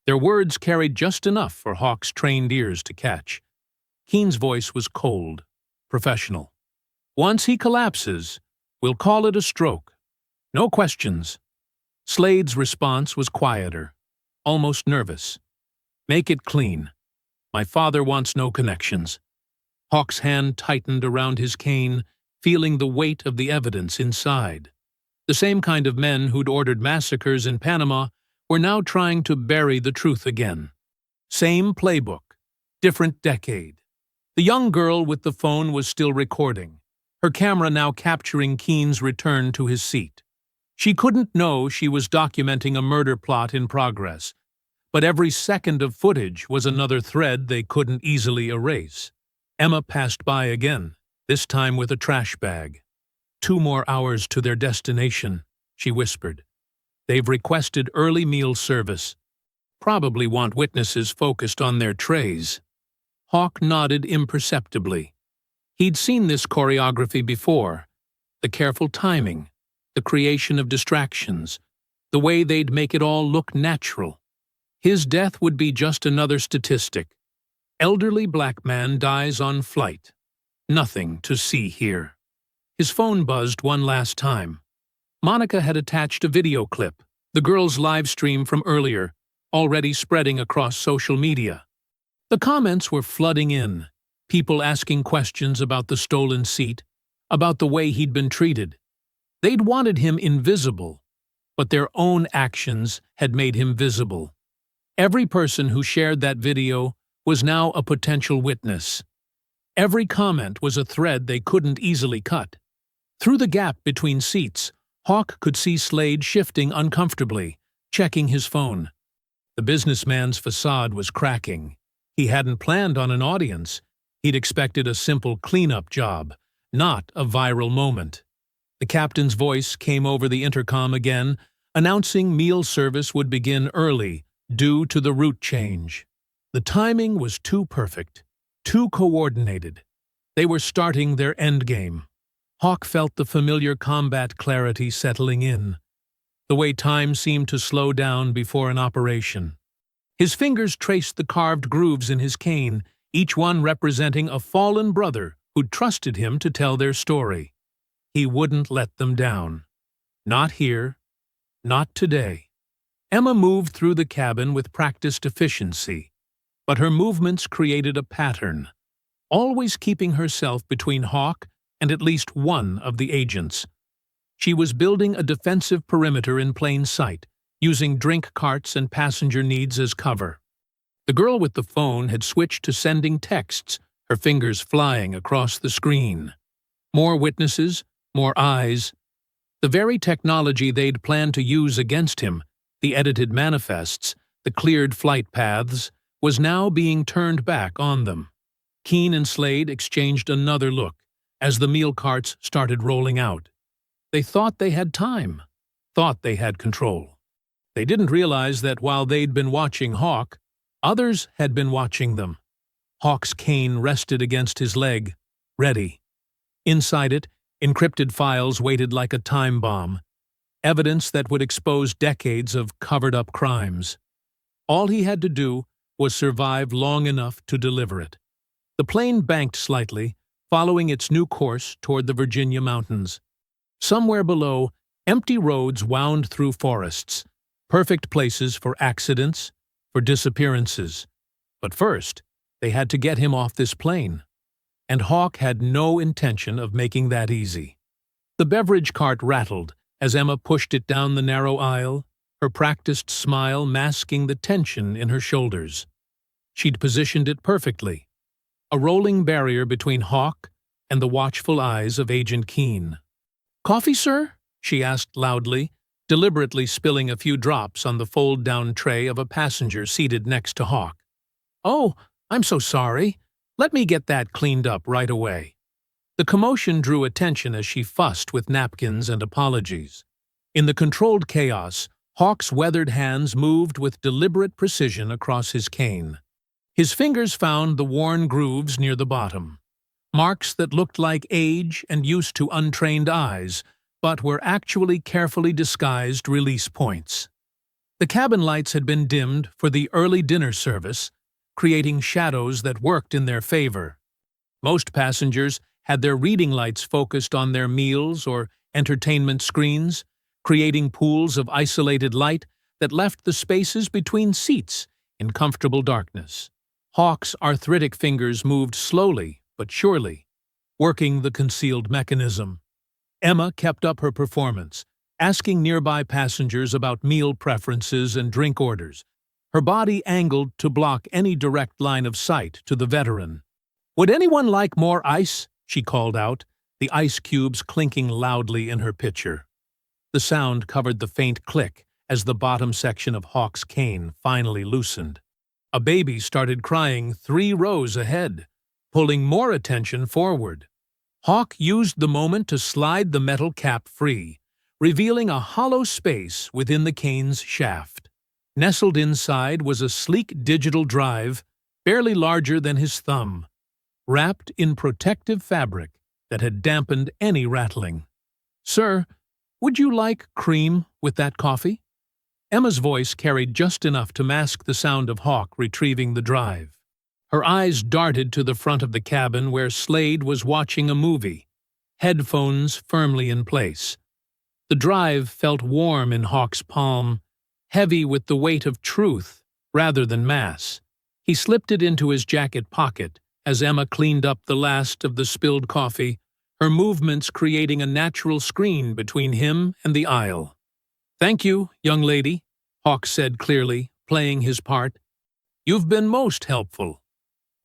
Their words carried just enough for Hawk's trained ears to catch. Keen's voice was cold, professional. "Once he collapses, we'll call it a stroke. No questions." Slade's response was quieter, almost nervous. "Make it clean. My father wants no connections." Hawk's hand tightened around his cane, feeling the weight of the evidence inside. The same kind of men who'd ordered massacres in Panama were now trying to bury the truth again. Same playbook, different decade. The young girl with the phone was still recording, her camera now capturing Keen's return to his seat. She couldn't know she was documenting a murder plot in progress, but every second of footage was another thread they couldn't easily erase. Emma passed by again, this time with a trash bag. 2 more hours to their destination, she whispered. They've requested early meal service. Probably want witnesses focused on their trays. Hawk nodded imperceptibly. He'd seen this choreography before. The careful timing, the creation of distractions, the way they'd make it all look natural. His death would be just another statistic. Elderly black man dies on flight. Nothing to see here. His phone buzzed one last time. Monica had attached a video clip, the girl's live stream from earlier, already spreading across social media. The comments were flooding in, people asking questions about the stolen seat, about the way he'd been treated. They'd wanted him invisible, but their own actions had made him visible. Every person who shared that video was now a potential witness. Every comment was a thread they couldn't easily cut. Through the gap between seats, Hawk could see Slade shifting uncomfortably, checking his phone. The businessman's facade was cracking. He hadn't planned on an audience. He'd expected a simple cleanup job, not a viral moment. The captain's voice came over the intercom again, announcing meal service would begin early, due to the route change. The timing was too perfect, too coordinated. They were starting their endgame. Hawk felt the familiar combat clarity settling in, the way time seemed to slow down before an operation. His fingers traced the carved grooves in his cane, each one representing a fallen brother who'd trusted him to tell their story. He wouldn't let them down. Not here. Not today. Emma moved through the cabin with practiced efficiency, but her movements created a pattern, always keeping herself between Hawk and at least one of the agents. She was building a defensive perimeter in plain sight, using drink carts and passenger needs as cover. The girl with the phone had switched to sending texts, her fingers flying across the screen. More witnesses, more eyes. The very technology they'd planned to use against him, the edited manifests, the cleared flight paths, was now being turned back on them. Keen and Slade exchanged another look as the meal carts started rolling out. They thought they had time, thought they had control. They didn't realize that while they'd been watching Hawk, others had been watching them. Hawk's cane rested against his leg, ready. Inside it, encrypted files waited like a time bomb, evidence that would expose decades of covered-up crimes. All he had to do was survive long enough to deliver it. The plane banked slightly, following its new course toward the Virginia mountains. Somewhere below, empty roads wound through forests, perfect places for accidents, for disappearances. But first, they had to get him off this plane. And Hawk had no intention of making that easy. The beverage cart rattled as Emma pushed it down the narrow aisle, her practiced smile masking the tension in her shoulders. She'd positioned it perfectly, a rolling barrier between Hawk and the watchful eyes of Agent Keen. "Coffee, sir?" she asked loudly, deliberately spilling a few drops on the fold-down tray of a passenger seated next to Hawk. "Oh, I'm so sorry. Let me get that cleaned up right away." The commotion drew attention as she fussed with napkins and apologies. In the controlled chaos, Hawk's weathered hands moved with deliberate precision across his cane. His fingers found the worn grooves near the bottom, marks that looked like age and use to untrained eyes, but were actually carefully disguised release points. The cabin lights had been dimmed for the early dinner service, creating shadows that worked in their favor. Most passengers had their reading lights focused on their meals or entertainment screens, creating pools of isolated light that left the spaces between seats in comfortable darkness. Hawk's arthritic fingers moved slowly but surely, working the concealed mechanism. Emma kept up her performance, asking nearby passengers about meal preferences and drink orders, her body angled to block any direct line of sight to the veteran. "Would anyone like more ice?" she called out, the ice cubes clinking loudly in her pitcher. The sound covered the faint click as the bottom section of Hawk's cane finally loosened. A baby started crying 3 rows ahead, pulling more attention forward. Hawk used the moment to slide the metal cap free, revealing a hollow space within the cane's shaft. Nestled inside was a sleek digital drive, barely larger than his thumb, wrapped in protective fabric that had dampened any rattling. "Sir, would you like cream with that coffee?" Emma's voice carried just enough to mask the sound of Hawk retrieving the drive. Her eyes darted to the front of the cabin where Slade was watching a movie, headphones firmly in place. The drive felt warm in Hawk's palm, heavy with the weight of truth rather than mass. He slipped it into his jacket pocket as Emma cleaned up the last of the spilled coffee, her movements creating a natural screen between him and the aisle. "Thank you, young lady," Hawk said clearly, playing his part. "You've been most helpful."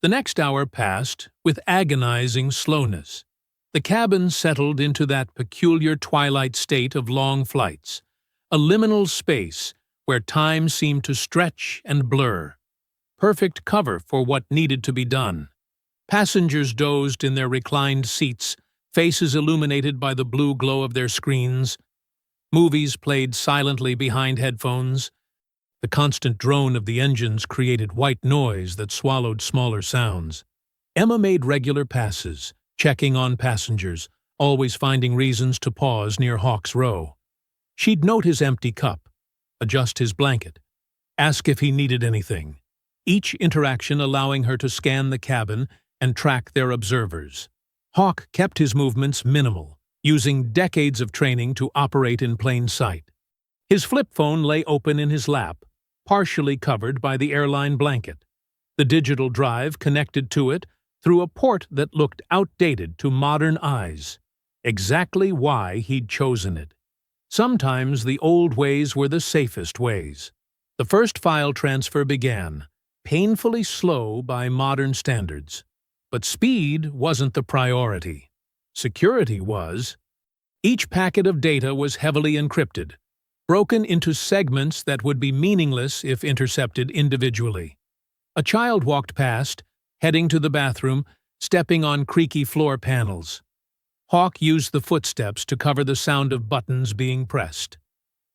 The next hour passed with agonizing slowness. The cabin settled into that peculiar twilight state of long flights, a liminal space where time seemed to stretch and blur. Perfect cover for what needed to be done. Passengers dozed in their reclined seats, faces illuminated by the blue glow of their screens. Movies played silently behind headphones. The constant drone of the engines created white noise that swallowed smaller sounds. Emma made regular passes, checking on passengers, always finding reasons to pause near Hawk's row. She'd note his empty cup, adjust his blanket, ask if he needed anything, each interaction allowing her to scan the cabin and track their observers. Hawk kept his movements minimal, using decades of training to operate in plain sight. His flip phone lay open in his lap, partially covered by the airline blanket. The digital drive connected to it through a port that looked outdated to modern eyes. Exactly why he'd chosen it. Sometimes the old ways were the safest ways. The first file transfer began, painfully slow by modern standards. But speed wasn't the priority. Security was. Each packet of data was heavily encrypted, broken into segments that would be meaningless if intercepted individually. A child walked past, heading to the bathroom, stepping on creaky floor panels. Hawk used the footsteps to cover the sound of buttons being pressed.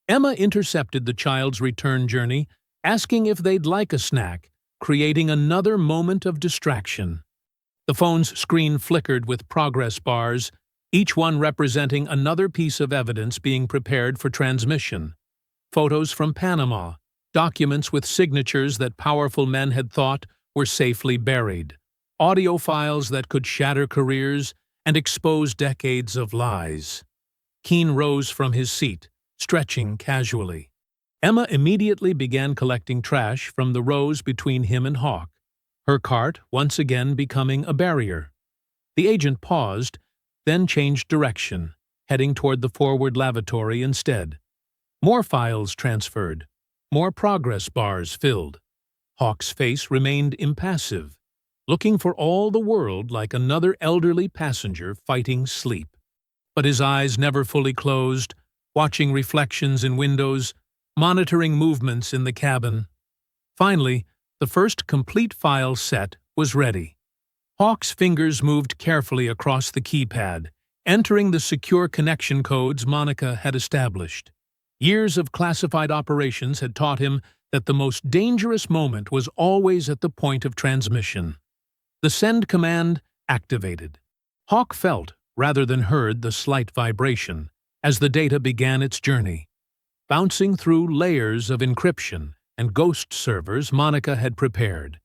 Emma intercepted the child's return journey, asking if they'd like a snack, creating another moment of distraction. The phone's screen flickered with progress bars, each one representing another piece of evidence being prepared for transmission. Photos from Panama, documents with signatures that powerful men had thought were safely buried, audio files that could shatter careers and expose decades of lies. Keene rose from his seat, stretching casually. Emma immediately began collecting trash from the rows between him and Hawk, her cart once again becoming a barrier. The agent paused, then changed direction, heading toward the forward lavatory instead. More files transferred, more progress bars filled. Hawk's face remained impassive, looking for all the world like another elderly passenger fighting sleep. But his eyes never fully closed, watching reflections in windows, monitoring movements in the cabin. Finally, the first complete file set was ready. Hawk's fingers moved carefully across the keypad, entering the secure connection codes Monica had established. Years of classified operations had taught him that the most dangerous moment was always at the point of transmission. The send command activated. Hawk felt, rather than heard, the slight vibration as the data began its journey. bouncing through layers of encryption and ghost servers Monica had prepared.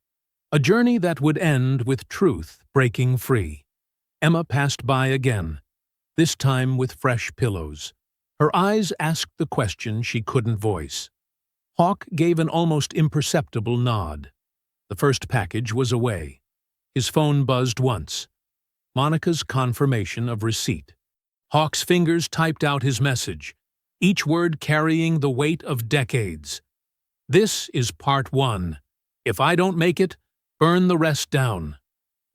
A journey that would end with truth breaking free. Emma passed by again, this time with fresh pillows. Her eyes asked the question she couldn't voice. Hawk gave an almost imperceptible nod. The first package was away. His phone buzzed once. Monica's confirmation of receipt. Hawk's fingers typed out his message, each word carrying the weight of decades. This is part 1. If I don't make it, burn the rest down.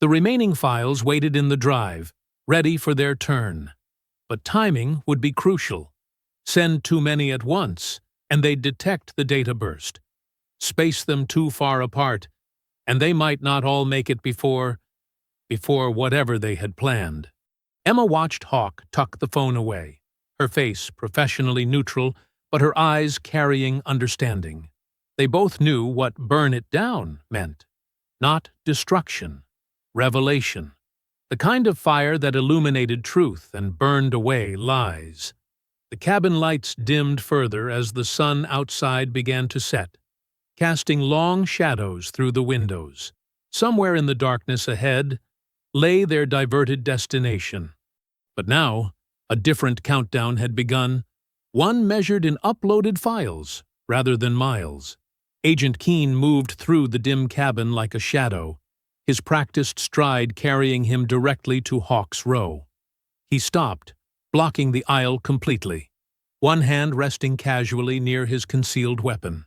The remaining files waited in the drive, ready for their turn. But timing would be crucial. Send too many at once, and they'd detect the data burst. Space them too far apart, and they might not all make it before whatever they had planned. Emma watched Hawk tuck the phone away, her face professionally neutral, but her eyes carrying understanding. They both knew what burn it down meant. Not destruction, revelation. The kind of fire that illuminated truth and burned away lies. The cabin lights dimmed further as the sun outside began to set, casting long shadows through the windows. Somewhere in the darkness ahead lay their diverted destination. But now, a different countdown had begun, one measured in uploaded files rather than miles. Agent Keene moved through the dim cabin like a shadow, his practiced stride carrying him directly to Hawk's row. He stopped, blocking the aisle completely, one hand resting casually near his concealed weapon.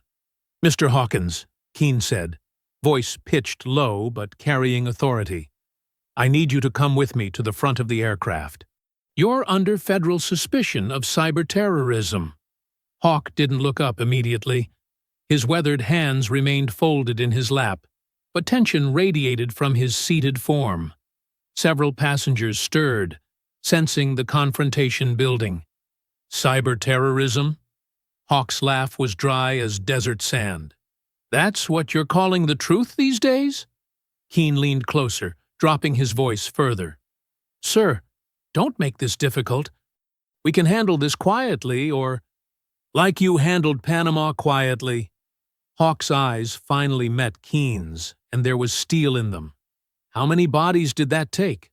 "Mr. Hawkins," Keene said, voice pitched low but carrying authority, "I need you to come with me to the front of the aircraft. You're under federal suspicion of cyber-terrorism." Hawk didn't look up immediately. His weathered hands remained folded in his lap, but tension radiated from his seated form. Several passengers stirred, sensing the confrontation building. "Cyber-terrorism?" Hawk's laugh was dry as desert sand. "That's what you're calling the truth these days?" Keene leaned closer, dropping his voice further. "Sir, don't make this difficult. We can handle this quietly, or like you handled Panama quietly." Hawk's eyes finally met Keene's, and there was steel in them. "How many bodies did that take?"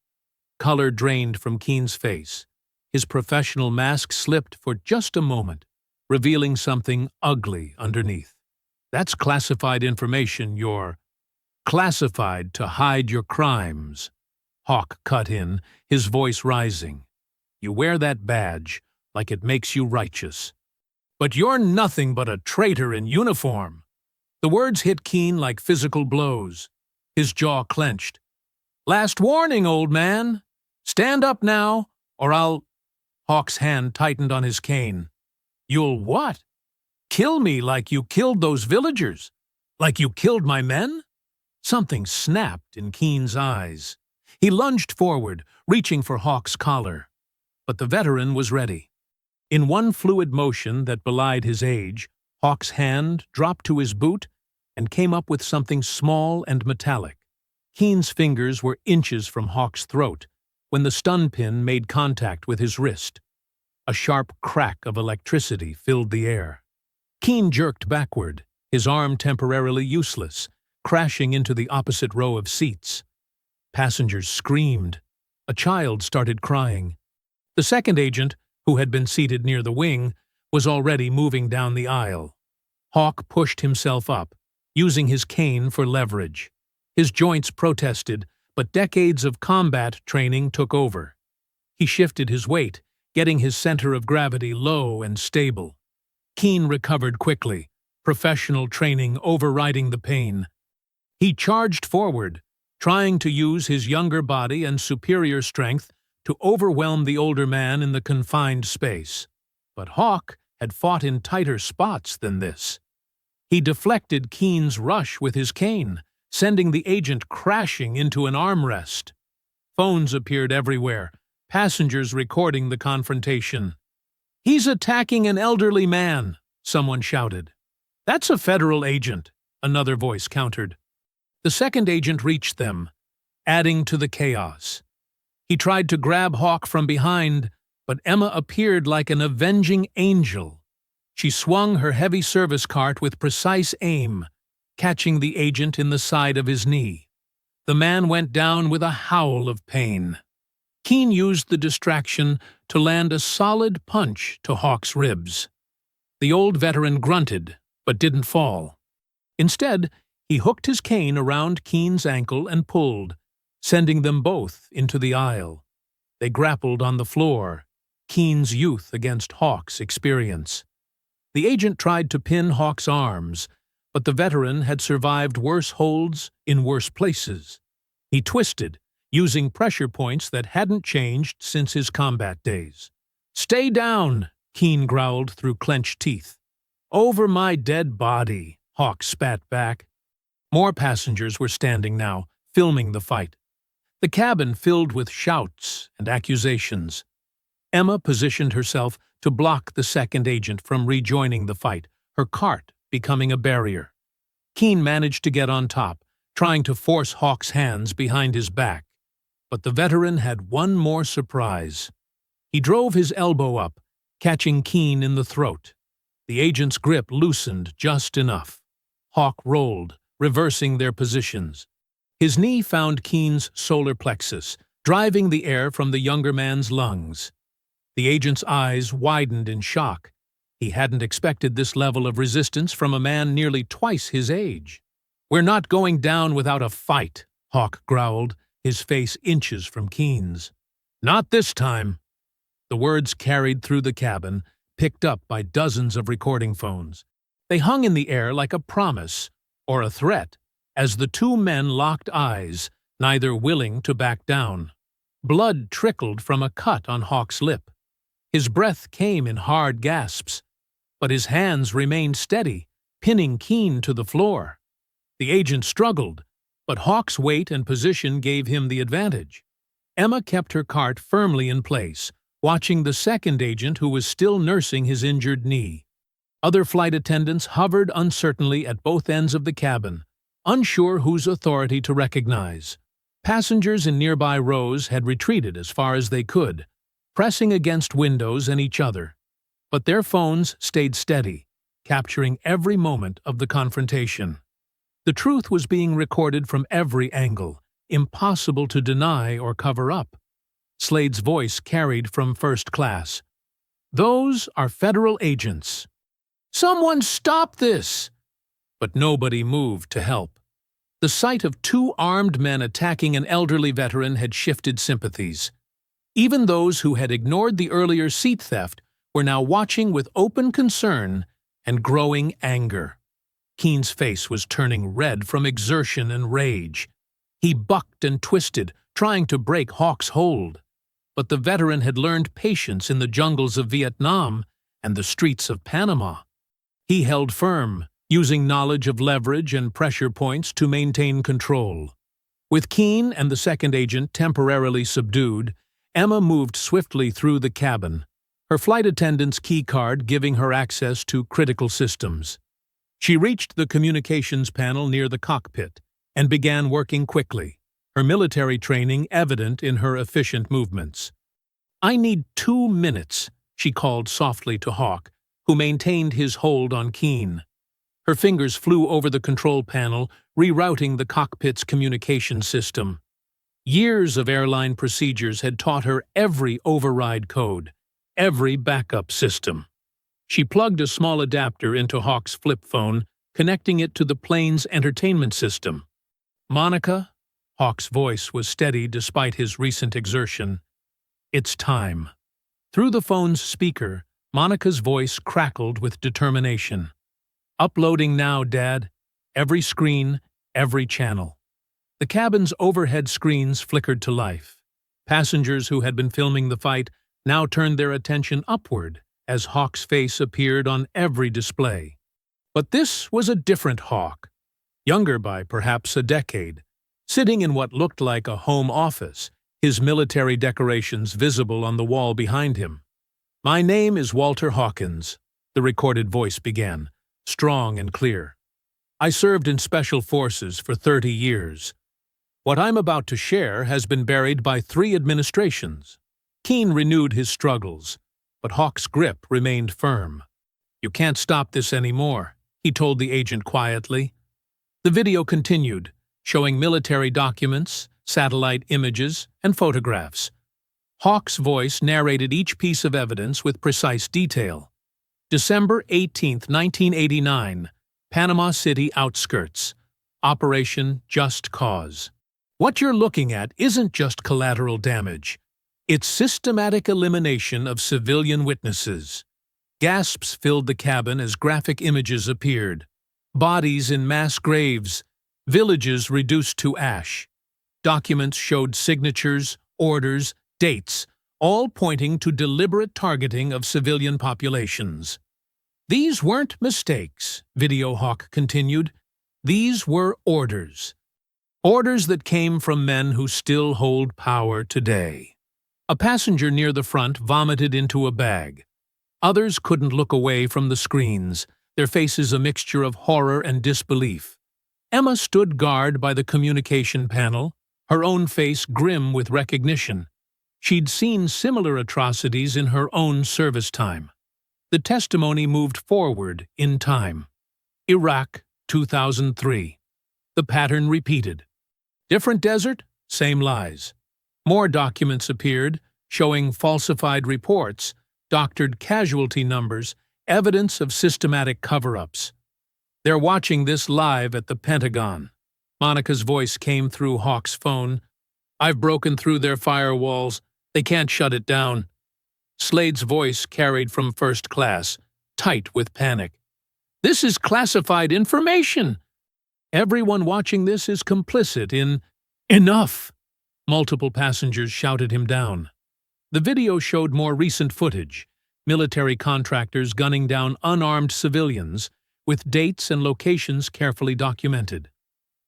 Color drained from Keene's face. His professional mask slipped for just a moment, revealing something ugly underneath. "That's classified information. You're classified to hide your crimes." Hawk cut in, his voice rising. "You wear that badge like it makes you righteous. But you're nothing but a traitor in uniform." The words hit Keene like physical blows. His jaw clenched. "Last warning, old man. Stand up now, or I'll—" Hawk's hand tightened on his cane. "You'll what? Kill me like you killed those villagers? Like you killed my men?" Something snapped in Keene's eyes. He lunged forward, reaching for Hawk's collar. But the veteran was ready. In one fluid motion that belied his age, Hawk's hand dropped to his boot and came up with something small and metallic. Keene's fingers were inches from Hawk's throat when the stun pin made contact with his wrist. A sharp crack of electricity filled the air. Keene jerked backward, his arm temporarily useless, crashing into the opposite row of seats. Passengers screamed. A child started crying. The second agent, who had been seated near the wing, was already moving down the aisle. Hawk pushed himself up, using his cane for leverage. His joints protested, but decades of combat training took over. He shifted his weight, getting his center of gravity low and stable. Keene recovered quickly, professional training overriding the pain. He charged forward, trying to use his younger body and superior strength to overwhelm the older man in the confined space. But Hawk had fought in tighter spots than this. He deflected Keene's rush with his cane, sending the agent crashing into an armrest. Phones appeared everywhere, passengers recording the confrontation. "He's attacking an elderly man," someone shouted. "That's a federal agent," another voice countered. The second agent reached them, adding to the chaos. He tried to grab Hawk from behind, but Emma appeared like an avenging angel. She swung her heavy service cart with precise aim, catching the agent in the side of his knee. The man went down with a howl of pain. Keene used the distraction to land a solid punch to Hawk's ribs. The old veteran grunted, but didn't fall. Instead, he hooked his cane around Keene's ankle and pulled, sending them both into the aisle. They grappled on the floor, Keene's youth against Hawk's experience. The agent tried to pin Hawk's arms, but the veteran had survived worse holds in worse places. He twisted, using pressure points that hadn't changed since his combat days. "Stay down," Keene growled through clenched teeth. "Over my dead body," Hawk spat back. More passengers were standing now, filming the fight. The cabin filled with shouts and accusations. Emma positioned herself to block the second agent from rejoining the fight, her cart becoming a barrier. Keene managed to get on top, trying to force Hawk's hands behind his back. But the veteran had one more surprise. He drove his elbow up, catching Keene in the throat. The agent's grip loosened just enough. Hawk rolled, reversing their positions. His knee found Keene's solar plexus, driving the air from the younger man's lungs. The agent's eyes widened in shock. He hadn't expected this level of resistance from a man nearly twice his age. "We're not going down without a fight," Hawk growled, his face inches from Keene's. "Not this time." The words carried through the cabin, picked up by dozens of recording phones. They hung in the air like a promise, or a threat, as the two men locked eyes, neither willing to back down. Blood trickled from a cut on Hawk's lip. His breath came in hard gasps, but his hands remained steady, pinning Keene to the floor. The agent struggled, but Hawk's weight and position gave him the advantage. Emma kept her cart firmly in place, watching the second agent who was still nursing his injured knee. Other flight attendants hovered uncertainly at both ends of the cabin, unsure whose authority to recognize. Passengers in nearby rows had retreated as far as they could, pressing against windows and each other. But their phones stayed steady, capturing every moment of the confrontation. The truth was being recorded from every angle, impossible to deny or cover up. Slade's voice carried from first class. "Those are federal agents. Someone stop this!" But nobody moved to help. The sight of two armed men attacking an elderly veteran had shifted sympathies. Even those who had ignored the earlier seat theft were now watching with open concern and growing anger. Keene's face was turning red from exertion and rage. He bucked and twisted, trying to break Hawk's hold. But the veteran had learned patience in the jungles of Vietnam and the streets of Panama. He held firm, using knowledge of leverage and pressure points to maintain control. With Keene and the second agent temporarily subdued, Emma moved swiftly through the cabin, her flight attendant's key card giving her access to critical systems. She reached the communications panel near the cockpit and began working quickly, her military training evident in her efficient movements. "I need 2 minutes," she called softly to Hawk, who maintained his hold on Keene. Her fingers flew over the control panel, rerouting the cockpit's communication system. Years of airline procedures had taught her every override code, every backup system. She plugged a small adapter into Hawk's flip phone, connecting it to the plane's entertainment system. "Monica?" Hawk's voice was steady despite his recent exertion. "It's time." Through the phone's speaker, Monica's voice crackled with determination. "Uploading now, Dad. Every screen, every channel." The cabin's overhead screens flickered to life. Passengers who had been filming the fight now turned their attention upward as Hawk's face appeared on every display. But this was a different Hawk, younger by perhaps a decade, sitting in what looked like a home office, his military decorations visible on the wall behind him. "My name is Walter Hawkins," the recorded voice began, strong and clear. "I served in Special Forces for 30 years. What I'm about to share has been buried by 3 administrations." Keene renewed his struggles, but Hawk's grip remained firm. "You can't stop this anymore," he told the agent quietly. The video continued, showing military documents, satellite images, and photographs. Hawk's voice narrated each piece of evidence with precise detail. December 18, 1989, Panama City outskirts. Operation Just Cause. What you're looking at isn't just collateral damage. It's systematic elimination of civilian witnesses. Gasps filled the cabin as graphic images appeared. Bodies in mass graves, villages reduced to ash. Documents showed signatures, orders, dates, all pointing to deliberate targeting of civilian populations. These weren't mistakes, Video Hawk continued. These were orders. Orders that came from men who still hold power today. A passenger near the front vomited into a bag. Others couldn't look away from the screens, their faces a mixture of horror and disbelief. Emma stood guard by the communication panel, her own face grim with recognition. She'd seen similar atrocities in her own service time. The testimony moved forward in time. Iraq, 2003. The pattern repeated. Different desert, same lies. More documents appeared, showing falsified reports, doctored casualty numbers, evidence of systematic cover-ups. They're watching this live at the Pentagon. Monica's voice came through Hawk's phone. "I've broken through their firewalls. They can't shut it down." Slade's voice carried from first class, tight with panic. "This is classified information. Everyone watching this is complicit in—" "Enough!" Multiple passengers shouted him down. The video showed more recent footage, military contractors gunning down unarmed civilians, with dates and locations carefully documented.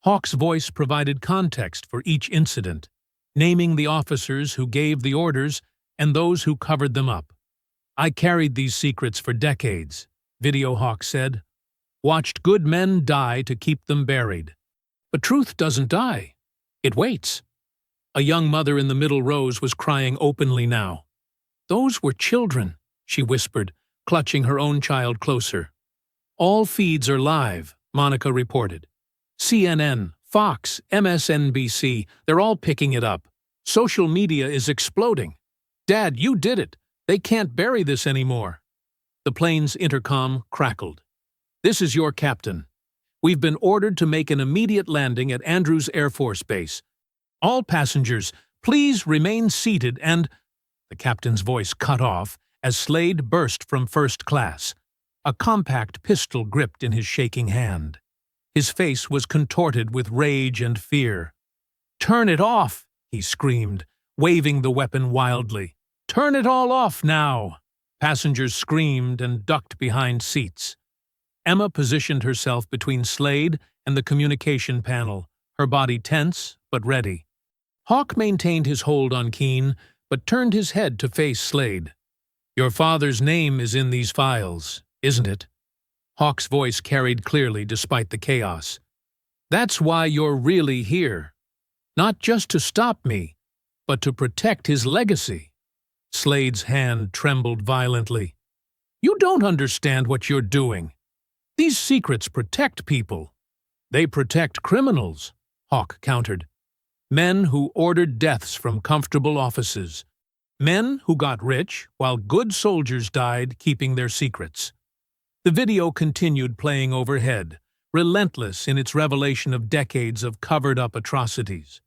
Hawk's voice provided context for each incident, naming the officers who gave the orders and those who covered them up. "I carried these secrets for decades," Video Hawk said. "Watched good men die to keep them buried. But truth doesn't die. It waits." A young mother in the middle rows was crying openly now. "Those were children," she whispered, clutching her own child closer. "All feeds are live," Monica reported. CNN, Fox, MSNBC, they're all picking it up. Social media is exploding. "Dad, you did it. They can't bury this anymore." The plane's intercom crackled. "This is your captain. We've been ordered to make an immediate landing at Andrews Air Force Base. All passengers, please remain seated and—" The captain's voice cut off as Slade burst from first class, a compact pistol gripped in his shaking hand. His face was contorted with rage and fear. "Turn it off!" he screamed, waving the weapon wildly. "Turn it all off now!" Passengers screamed and ducked behind seats. Emma positioned herself between Slade and the communication panel, her body tense but ready. Hawk maintained his hold on Keene, but turned his head to face Slade. "Your father's name is in these files, isn't it?" Hawk's voice carried clearly despite the chaos. "That's why you're really here. Not just to stop me, but to protect his legacy." Slade's hand trembled violently. "You don't understand what you're doing. These secrets protect people." "They protect criminals," Hawk countered. "Men who ordered deaths from comfortable offices. Men who got rich while good soldiers died keeping their secrets." The video continued playing overhead, relentless in its revelation of decades of covered-up atrocities.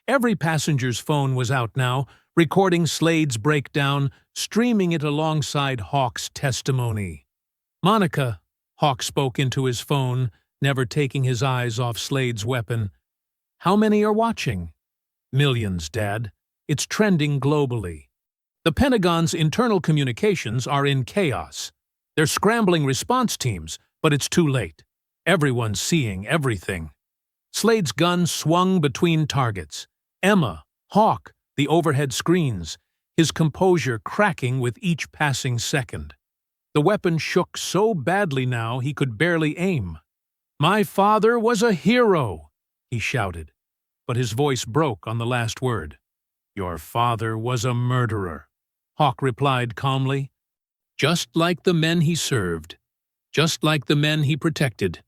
Every passenger's phone was out now, recording Slade's breakdown, streaming it alongside Hawk's testimony. "Monica," Hawk spoke into his phone, never taking his eyes off Slade's weapon. "How many are watching?" "Millions, Dad. It's trending globally." The Pentagon's internal communications are in chaos. They're scrambling response teams, but it's too late. Everyone's seeing everything. Slade's gun swung between targets. Emma, Hawk, the overhead screens, his composure cracking with each passing second. The weapon shook so badly now he could barely aim. "My father was a hero," he shouted, but his voice broke on the last word. "Your father was a murderer," Hawk replied calmly. "Just like the men he served." just like the men he protected.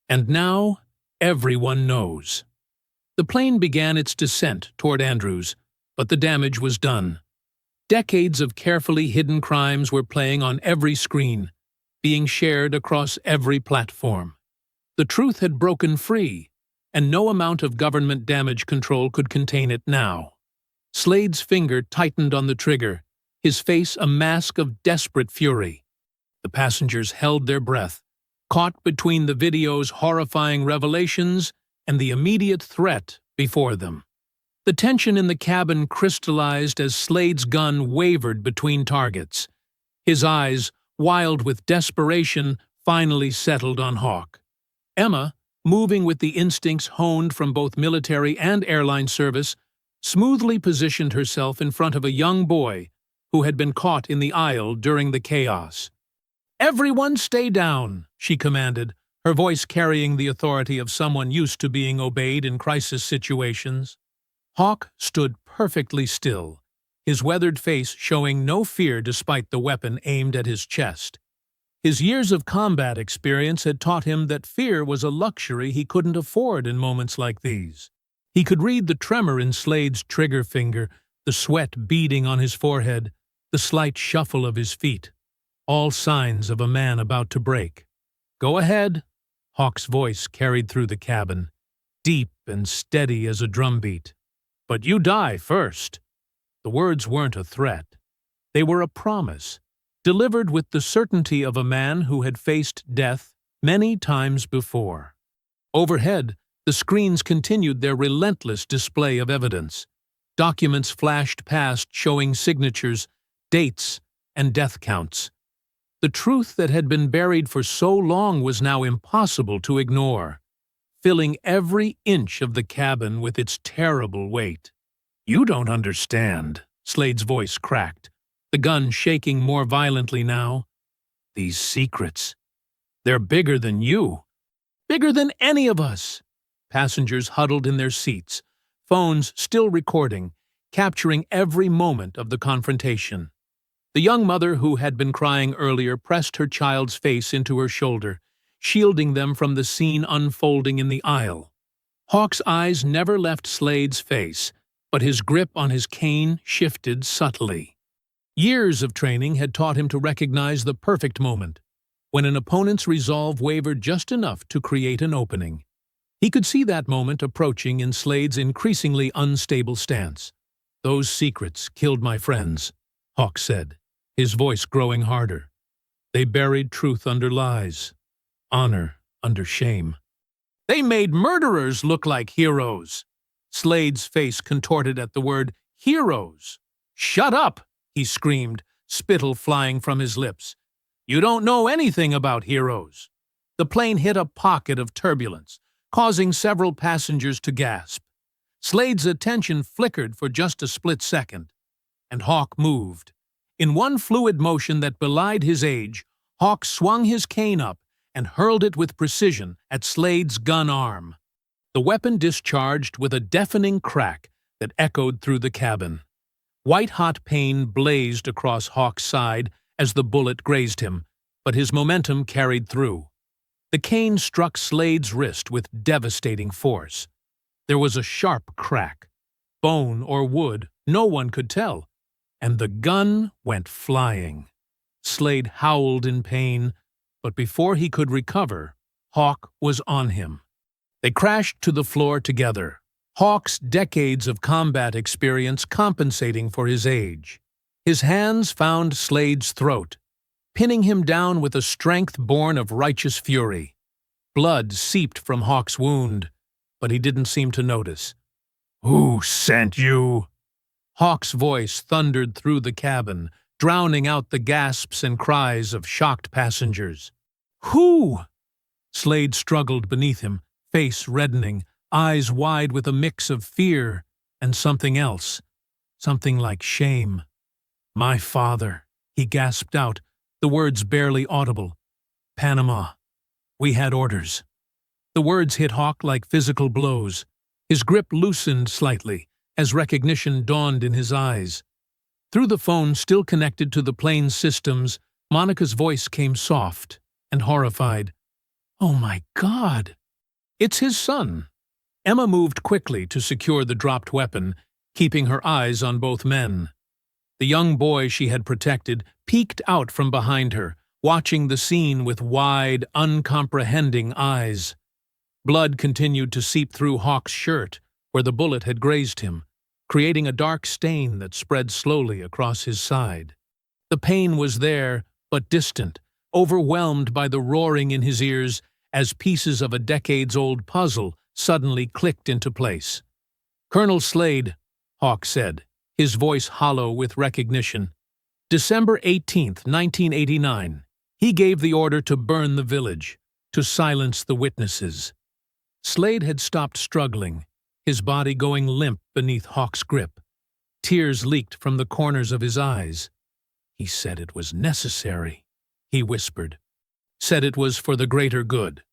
And now, everyone knows. The plane began its descent toward Andrews, but the damage was done. Decades of carefully hidden crimes were playing on every screen, being shared across every platform. The truth had broken free, and no amount of government damage control could contain it now. Slade's finger tightened on the trigger, his face a mask of desperate fury. The passengers held their breath, caught between the video's horrifying revelations and the immediate threat before them. The tension in the cabin crystallized as Slade's gun wavered between targets. His eyes, wild with desperation, finally settled on Hawk. Emma, moving with the instincts honed from both military and airline service, smoothly positioned herself in front of a young boy who had been caught in the aisle during the chaos. "Everyone stay down," she commanded, her voice carrying the authority of someone used to being obeyed in crisis situations. Hawk stood perfectly still, his weathered face showing no fear despite the weapon aimed at his chest. His years of combat experience had taught him that fear was a luxury he couldn't afford in moments like these. He could read the tremor in Slade's trigger finger, the sweat beading on his forehead, the slight shuffle of his feet. All signs of a man about to break. "Go ahead," Hawk's voice carried through the cabin, deep and steady as a drumbeat. "But you die first." The words weren't a threat. They were a promise, delivered with the certainty of a man who had faced death many times before. Overhead, the screens continued their relentless display of evidence. Documents flashed past showing signatures, dates, and death counts. The truth that had been buried for so long was now impossible to ignore, filling every inch of the cabin with its terrible weight. "You don't understand," Slade's voice cracked, the gun shaking more violently now. "These secrets, they're bigger than you. Bigger than any of us." Passengers huddled in their seats, phones still recording, capturing every moment of the confrontation. The young mother who had been crying earlier pressed her child's face into her shoulder, shielding them from the scene unfolding in the aisle. Hawk's eyes never left Slade's face, but his grip on his cane shifted subtly. Years of training had taught him to recognize the perfect moment, when an opponent's resolve wavered just enough to create an opening. He could see that moment approaching in Slade's increasingly unstable stance. "Those secrets killed my friends," Hawk said, his voice growing harder. "They buried truth under lies, honor under shame. They made murderers look like heroes." Slade's face contorted at the word heroes. "Shut up," he screamed, spittle flying from his lips. "You don't know anything about heroes." The plane hit a pocket of turbulence, causing several passengers to gasp. Slade's attention flickered for just a split second, and Hawk moved. In one fluid motion that belied his age, Hawk swung his cane up and hurled it with precision at Slade's gun arm. The weapon discharged with a deafening crack that echoed through the cabin. White-hot pain blazed across Hawk's side as the bullet grazed him, but his momentum carried through. The cane struck Slade's wrist with devastating force. There was a sharp crack. Bone or wood, no one could tell. And the gun went flying. Slade howled in pain, but before he could recover, Hawk was on him. They crashed to the floor together, Hawk's decades of combat experience compensating for his age. His hands found Slade's throat, pinning him down with a strength born of righteous fury. Blood seeped from Hawk's wound, but he didn't seem to notice. "Who sent you?" Hawk's voice thundered through the cabin, drowning out the gasps and cries of shocked passengers. "Who?" Slade struggled beneath him, face reddening, eyes wide with a mix of fear and something else, something like shame. "My father," he gasped out, the words barely audible. "Panama. We had orders." The words hit Hawk like physical blows. His grip loosened slightly as recognition dawned in his eyes. Through the phone still connected to the plane's systems, Monica's voice came soft, and horrified. "Oh my God! It's his son!" Emma moved quickly to secure the dropped weapon, keeping her eyes on both men. The young boy she had protected peeked out from behind her, watching the scene with wide, uncomprehending eyes. Blood continued to seep through Hawk's shirt, where the bullet had grazed him, creating a dark stain that spread slowly across his side. The pain was there, but distant, overwhelmed by the roaring in his ears as pieces of a decades-old puzzle suddenly clicked into place. "Colonel Slade," Hawk said, his voice hollow with recognition. "December 18th, 1989. He gave the order to burn the village, to silence the witnesses." Slade had stopped struggling, his body going limp beneath Hawk's grip. Tears leaked from the corners of his eyes. "He said it was necessary," he whispered. "Said it was for the greater good."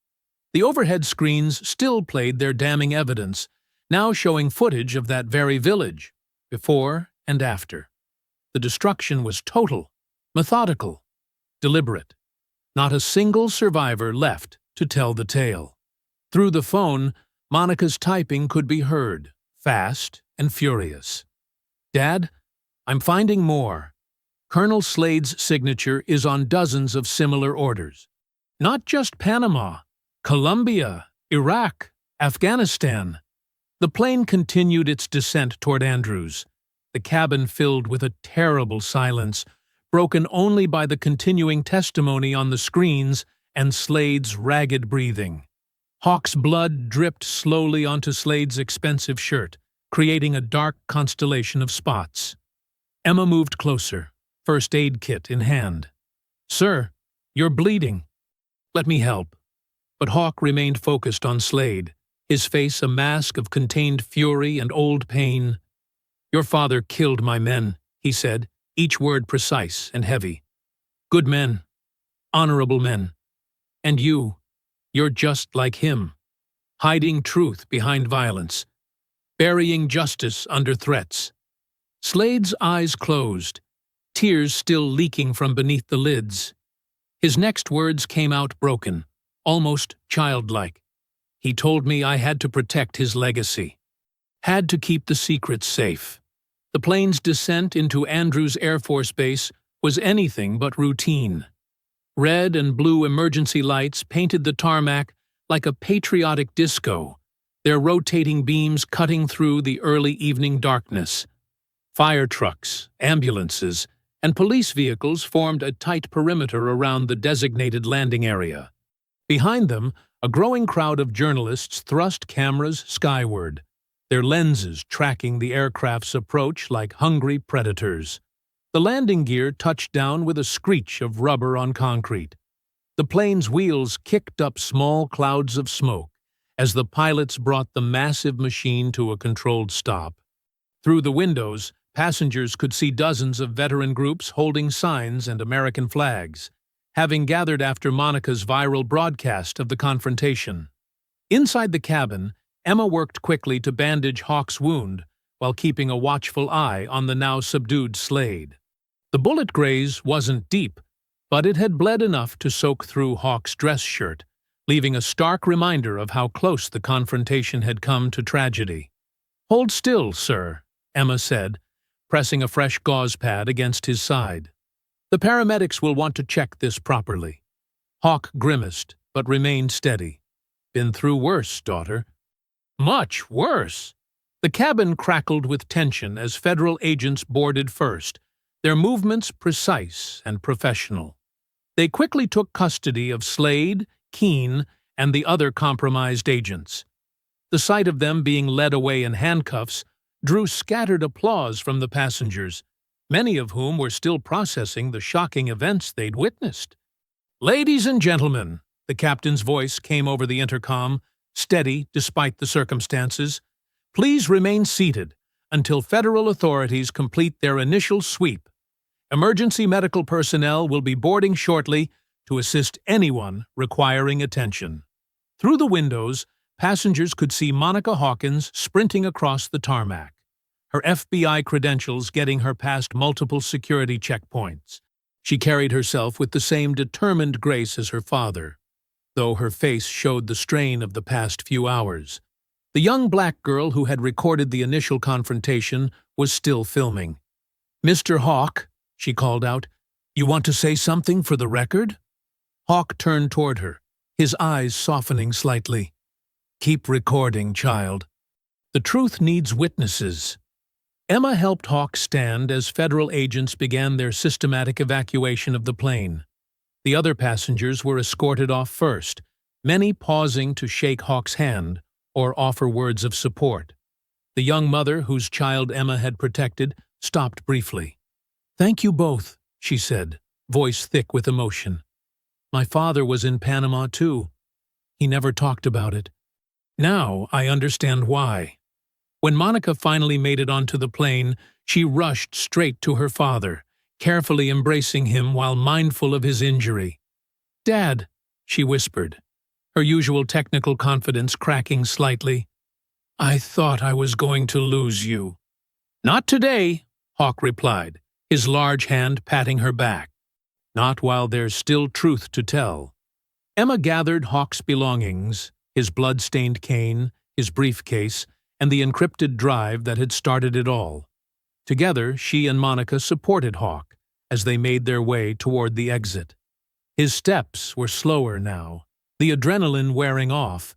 The overhead screens still played their damning evidence, now showing footage of that very village, before and after. The destruction was total, methodical, deliberate. Not a single survivor left to tell the tale. Through the phone, Monica's typing could be heard, fast and furious. "Dad, I'm finding more. Colonel Slade's signature is on dozens of similar orders. Not just Panama, Colombia, Iraq, Afghanistan." The plane continued its descent toward Andrews, the cabin filled with a terrible silence, broken only by the continuing testimony on the screens and Slade's ragged breathing. Hawk's blood dripped slowly onto Slade's expensive shirt, creating a dark constellation of spots. Emma moved closer, first aid kit in hand. "Sir, you're bleeding. Let me help." But Hawk remained focused on Slade, his face a mask of contained fury and old pain. "Your father killed my men," he said, each word precise and heavy. "Good men, honorable men. And you're just like him, hiding truth behind violence, burying justice under threats." Slade's eyes closed, tears still leaking from beneath the lids. His next words came out broken, almost childlike. "He told me I had to protect his legacy. Had to keep the secrets safe." The plane's descent into Andrews Air Force Base was anything but routine. Red and blue emergency lights painted the tarmac like a patriotic disco, their rotating beams cutting through the early evening darkness. Fire trucks, ambulances, and police vehicles formed a tight perimeter around the designated landing area. Behind them, a growing crowd of journalists thrust cameras skyward, their lenses tracking the aircraft's approach like hungry predators. The landing gear touched down with a screech of rubber on concrete. The plane's wheels kicked up small clouds of smoke as the pilots brought the massive machine to a controlled stop. Through the windows, passengers could see dozens of veteran groups holding signs and American flags, having gathered after Monica's viral broadcast of the confrontation. Inside the cabin, Emma worked quickly to bandage Hawk's wound while keeping a watchful eye on the now subdued Slade. The bullet graze wasn't deep, but it had bled enough to soak through Hawk's dress shirt, leaving a stark reminder of how close the confrontation had come to tragedy. "Hold still, sir," Emma said, pressing a fresh gauze pad against his side. "The paramedics will want to check this properly." Hawk grimaced, but remained steady. "Been through worse, daughter." "Much worse." The cabin crackled with tension as federal agents boarded first, their movements precise and professional. They quickly took custody of Slade, Keene, and the other compromised agents. The sight of them being led away in handcuffs drew scattered applause from the passengers, many of whom were still processing the shocking events they'd witnessed. "Ladies and gentlemen," the captain's voice came over the intercom, steady despite the circumstances, "please remain seated until federal authorities complete their initial sweep. Emergency medical personnel will be boarding shortly to assist anyone requiring attention." Through the windows, passengers could see Monica Hawkins sprinting across the tarmac, her FBI credentials getting her past multiple security checkpoints. She carried herself with the same determined grace as her father, though her face showed the strain of the past few hours. The young black girl who had recorded the initial confrontation was still filming. "Mr. Hawk," she called out, "you want to say something for the record?" Hawk turned toward her, his eyes softening slightly. "Keep recording, child. The truth needs witnesses." Emma helped Hawk stand as federal agents began their systematic evacuation of the plane. The other passengers were escorted off first, many pausing to shake Hawk's hand or offer words of support. The young mother, whose child Emma had protected, stopped briefly. "Thank you both," she said, voice thick with emotion. "My father was in Panama too. He never talked about it. Now I understand why." When Monica finally made it onto the plane, she rushed straight to her father, carefully embracing him while mindful of his injury. "Dad," she whispered, her usual technical confidence cracking slightly. "I thought I was going to lose you." "Not today," Hawk replied, his large hand patting her back. "Not while there's still truth to tell." Emma gathered Hawk's belongings, his blood-stained cane, his briefcase, and the encrypted drive that had started it all. Together, she and Monica supported Hawk as they made their way toward the exit. His steps were slower now, the adrenaline wearing off,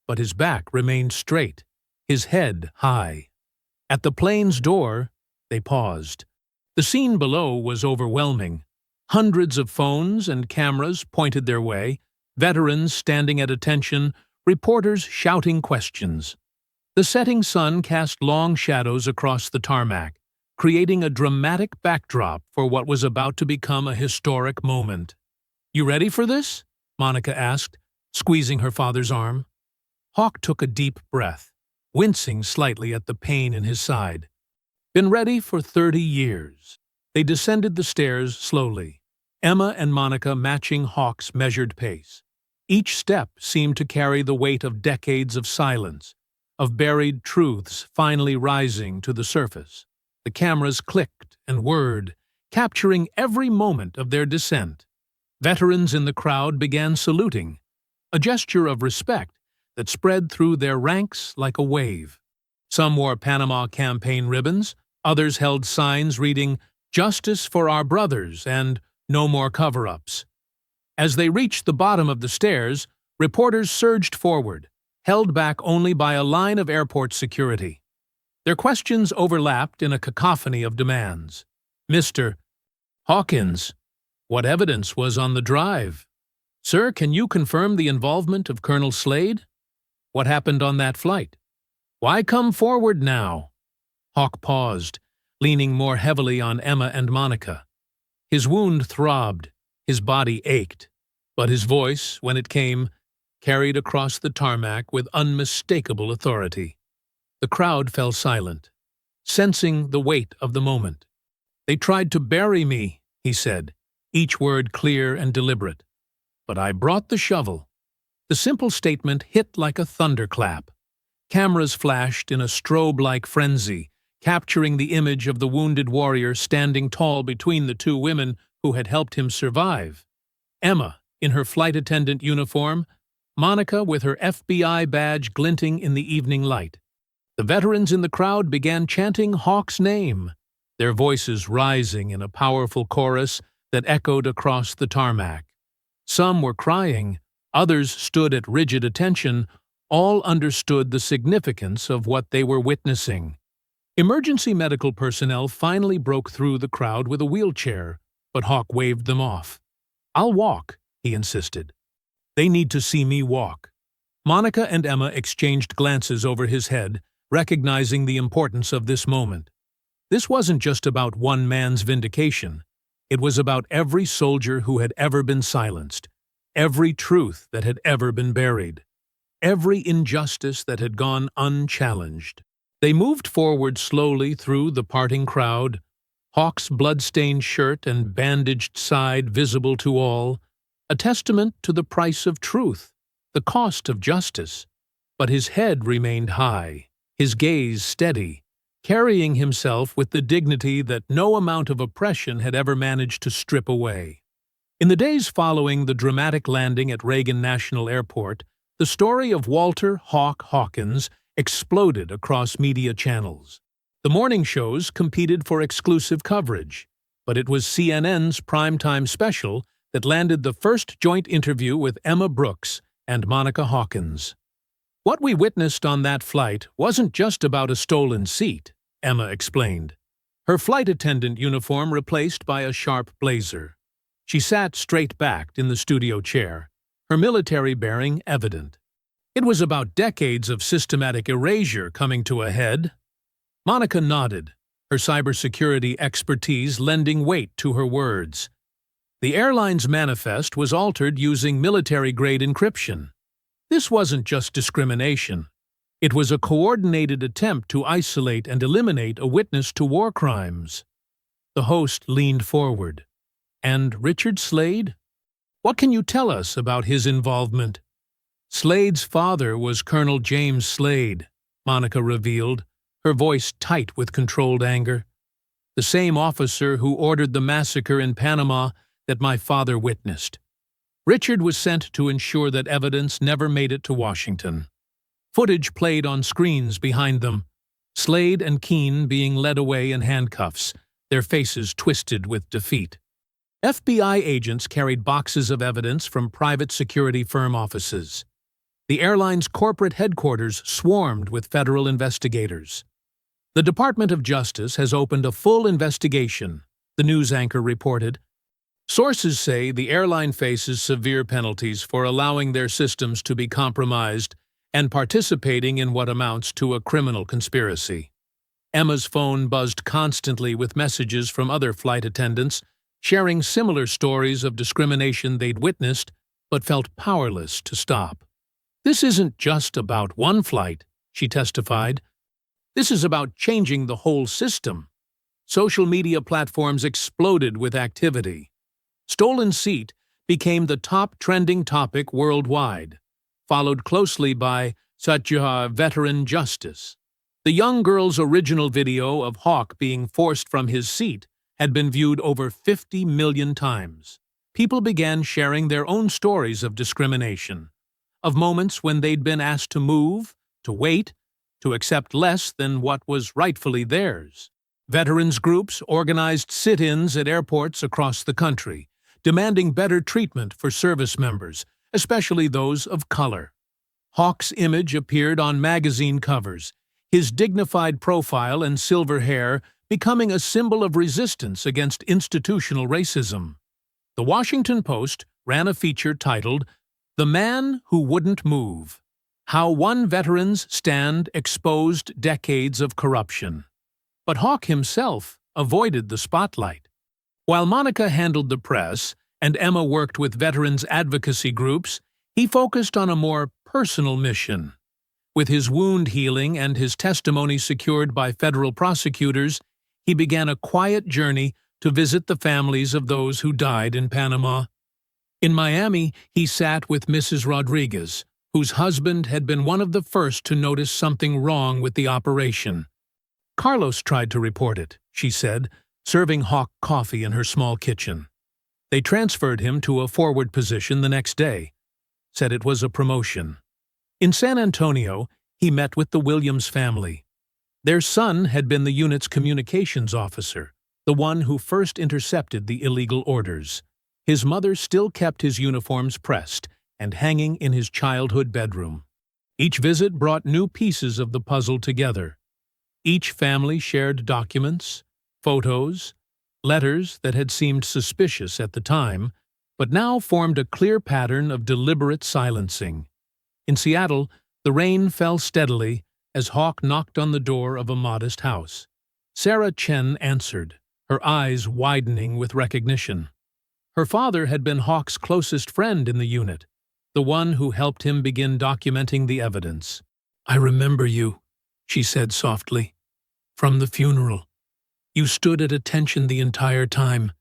but his back remained straight, his head high. At the plane's door, they paused. The scene below was overwhelming. Hundreds of phones and cameras pointed their way, veterans standing at attention, reporters shouting questions. The setting sun cast long shadows across the tarmac, creating a dramatic backdrop for what was about to become a historic moment. "You ready for this?" Monica asked, squeezing her father's arm. Hawk took a deep breath, wincing slightly at the pain in his side. "Been ready for 30 years. They descended the stairs slowly, Emma and Monica matching Hawk's measured pace. Each step seemed to carry the weight of decades of silence, of buried truths finally rising to the surface. The cameras clicked and whirred, capturing every moment of their descent. Veterans in the crowd began saluting, a gesture of respect that spread through their ranks like a wave. Some wore Panama campaign ribbons, others held signs reading, "Justice for our brothers" and "No more cover-ups." As they reached the bottom of the stairs, reporters surged forward, held back only by a line of airport security. Their questions overlapped in a cacophony of demands. "Mr. Hawkins, what evidence was on the drive? Sir, can you confirm the involvement of Colonel Slade? What happened on that flight? Why come forward now?" Hawk paused, leaning more heavily on Emma and Monica. His wound throbbed, his body ached, but his voice, when it came, carried across the tarmac with unmistakable authority. The crowd fell silent, sensing the weight of the moment. "They tried to bury me," he said, each word clear and deliberate. "But I brought the shovel." The simple statement hit like a thunderclap. Cameras flashed in a strobe-like frenzy, capturing the image of the wounded warrior standing tall between the two women who had helped him survive. Emma, in her flight attendant uniform, Monica with her FBI badge glinting in the evening light. The veterans in the crowd began chanting Hawk's name, their voices rising in a powerful chorus that echoed across the tarmac. Some were crying, others stood at rigid attention, all understood the significance of what they were witnessing. Emergency medical personnel finally broke through the crowd with a wheelchair, but Hawk waved them off. "I'll walk," he insisted. "They need to see me walk." Monica and Emma exchanged glances over his head, recognizing the importance of this moment. This wasn't just about one man's vindication. It was about every soldier who had ever been silenced, every truth that had ever been buried, every injustice that had gone unchallenged. They moved forward slowly through the parting crowd, Hawk's blood-stained shirt and bandaged side visible to all, a testament to the price of truth, the cost of justice. But his head remained high, his gaze steady, carrying himself with the dignity that no amount of oppression had ever managed to strip away. In the days following the dramatic landing at Reagan National Airport, the story of Walter "Hawk" Hawkins exploded across media channels. The morning shows competed for exclusive coverage, but it was CNN's primetime special that landed the first joint interview with Emma Brooks and Monica Hawkins. What we witnessed on that flight wasn't just about a stolen seat, Emma explained. Her flight attendant uniform replaced by a sharp blazer. She sat straight-backed in the studio chair, her military bearing evident. It was about decades of systematic erasure coming to a head. Monica nodded, her cybersecurity expertise lending weight to her words. The airline's manifest was altered using military-grade encryption. This wasn't just discrimination. It was a coordinated attempt to isolate and eliminate a witness to war crimes. The host leaned forward. And Richard Slade? What can you tell us about his involvement? Slade's father was Colonel James Slade, Monica revealed, her voice tight with controlled anger. The same officer who ordered the massacre in Panama that my father witnessed. Richard was sent to ensure that evidence never made it to Washington. Footage played on screens behind them, Slade and Keene being led away in handcuffs, their faces twisted with defeat. FBI agents carried boxes of evidence from private security firm offices. The airline's corporate headquarters swarmed with federal investigators. The Department of Justice has opened a full investigation, the news anchor reported. Sources say the airline faces severe penalties for allowing their systems to be compromised and participating in what amounts to a criminal conspiracy. Emma's phone buzzed constantly with messages from other flight attendants, sharing similar stories of discrimination they'd witnessed but felt powerless to stop. This isn't just about one flight, she testified. This is about changing the whole system. Social media platforms exploded with activity. Stolen seat became the top trending topic worldwide, followed closely by Satya Veteran Justice. The young girl's original video of Hawk being forced from his seat had been viewed over 50 million times. People began sharing their own stories of discrimination, of moments when they'd been asked to move, to wait, to accept less than what was rightfully theirs. Veterans groups organized sit-ins at airports across the country, demanding better treatment for service members, especially those of color. Hawk's image appeared on magazine covers, his dignified profile and silver hair becoming a symbol of resistance against institutional racism. The Washington Post ran a feature titled, "The Man Who Wouldn't Move: How One Veteran's Stand Exposed Decades of Corruption." But Hawk himself avoided the spotlight. While Monica handled the press and Emma worked with veterans advocacy groups, he focused on a more personal mission. With his wound healing and his testimony secured by federal prosecutors, he began a quiet journey to visit the families of those who died in Panama. In Miami, he sat with Mrs. Rodriguez, whose husband had been one of the first to notice something wrong with the operation. Carlos tried to report it, she said, serving Hawk coffee in her small kitchen. They transferred him to a forward position the next day, said it was a promotion. In San Antonio, he met with the Williams family. Their son had been the unit's communications officer, the one who first intercepted the illegal orders. His mother still kept his uniforms pressed and hanging in his childhood bedroom. Each visit brought new pieces of the puzzle together. Each family shared documents, photos, letters that had seemed suspicious at the time, but now formed a clear pattern of deliberate silencing. In Seattle, the rain fell steadily as Hawk knocked on the door of a modest house. Sarah Chen answered, her eyes widening with recognition. Her father had been Hawk's closest friend in the unit, the one who helped him begin documenting the evidence. "I remember you," she said softly. "From the funeral. You stood at attention the entire time,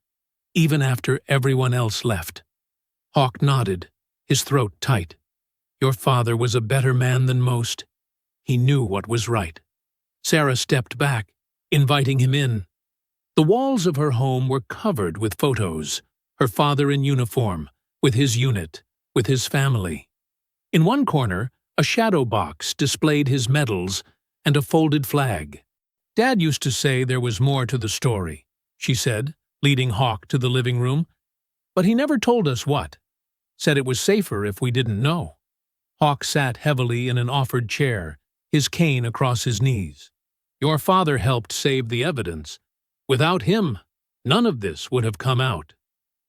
even after everyone else left." Hawk nodded, his throat tight. "Your father was a better man than most. He knew what was right." Sarah stepped back, inviting him in. The walls of her home were covered with photos, her father in uniform, with his unit, with his family. In one corner, a shadow box displayed his medals and a folded flag. "Dad used to say there was more to the story," she said, leading Hawk to the living room. "But he never told us what. Said it was safer if we didn't know." Hawk sat heavily in an offered chair, his cane across his knees. "Your father helped save the evidence. Without him, none of this would have come out."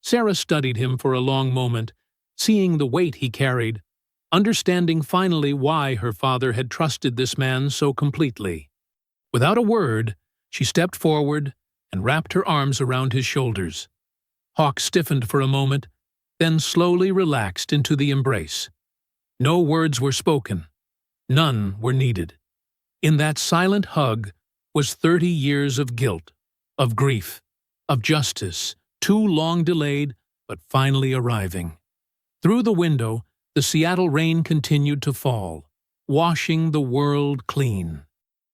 Sarah studied him for a long moment, seeing the weight he carried, understanding finally why her father had trusted this man so completely. Without a word, she stepped forward and wrapped her arms around his shoulders. Hawk stiffened for a moment, then slowly relaxed into the embrace. No words were spoken. None were needed. In that silent hug was 30 years of guilt, of grief, of justice, too long delayed but finally arriving. Through the window, the Seattle rain continued to fall, washing the world clean.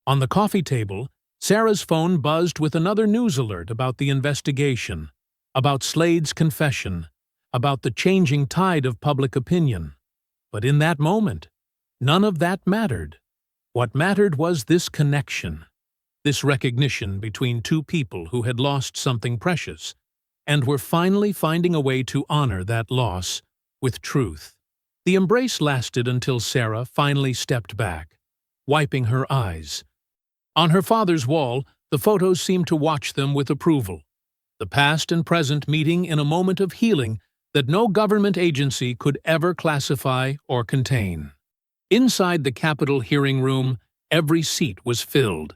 On the coffee table, Sarah's phone buzzed with another news alert about the investigation, about Slade's confession, about the changing tide of public opinion. But in that moment, none of that mattered. What mattered was this connection, this recognition between two people who had lost something precious, and were finally finding a way to honor that loss with truth. The embrace lasted until Sarah finally stepped back, wiping her eyes. On her father's wall, the photos seemed to watch them with approval, the past and present meeting in a moment of healing that no government agency could ever classify or contain. Inside the Capitol hearing room, every seat was filled.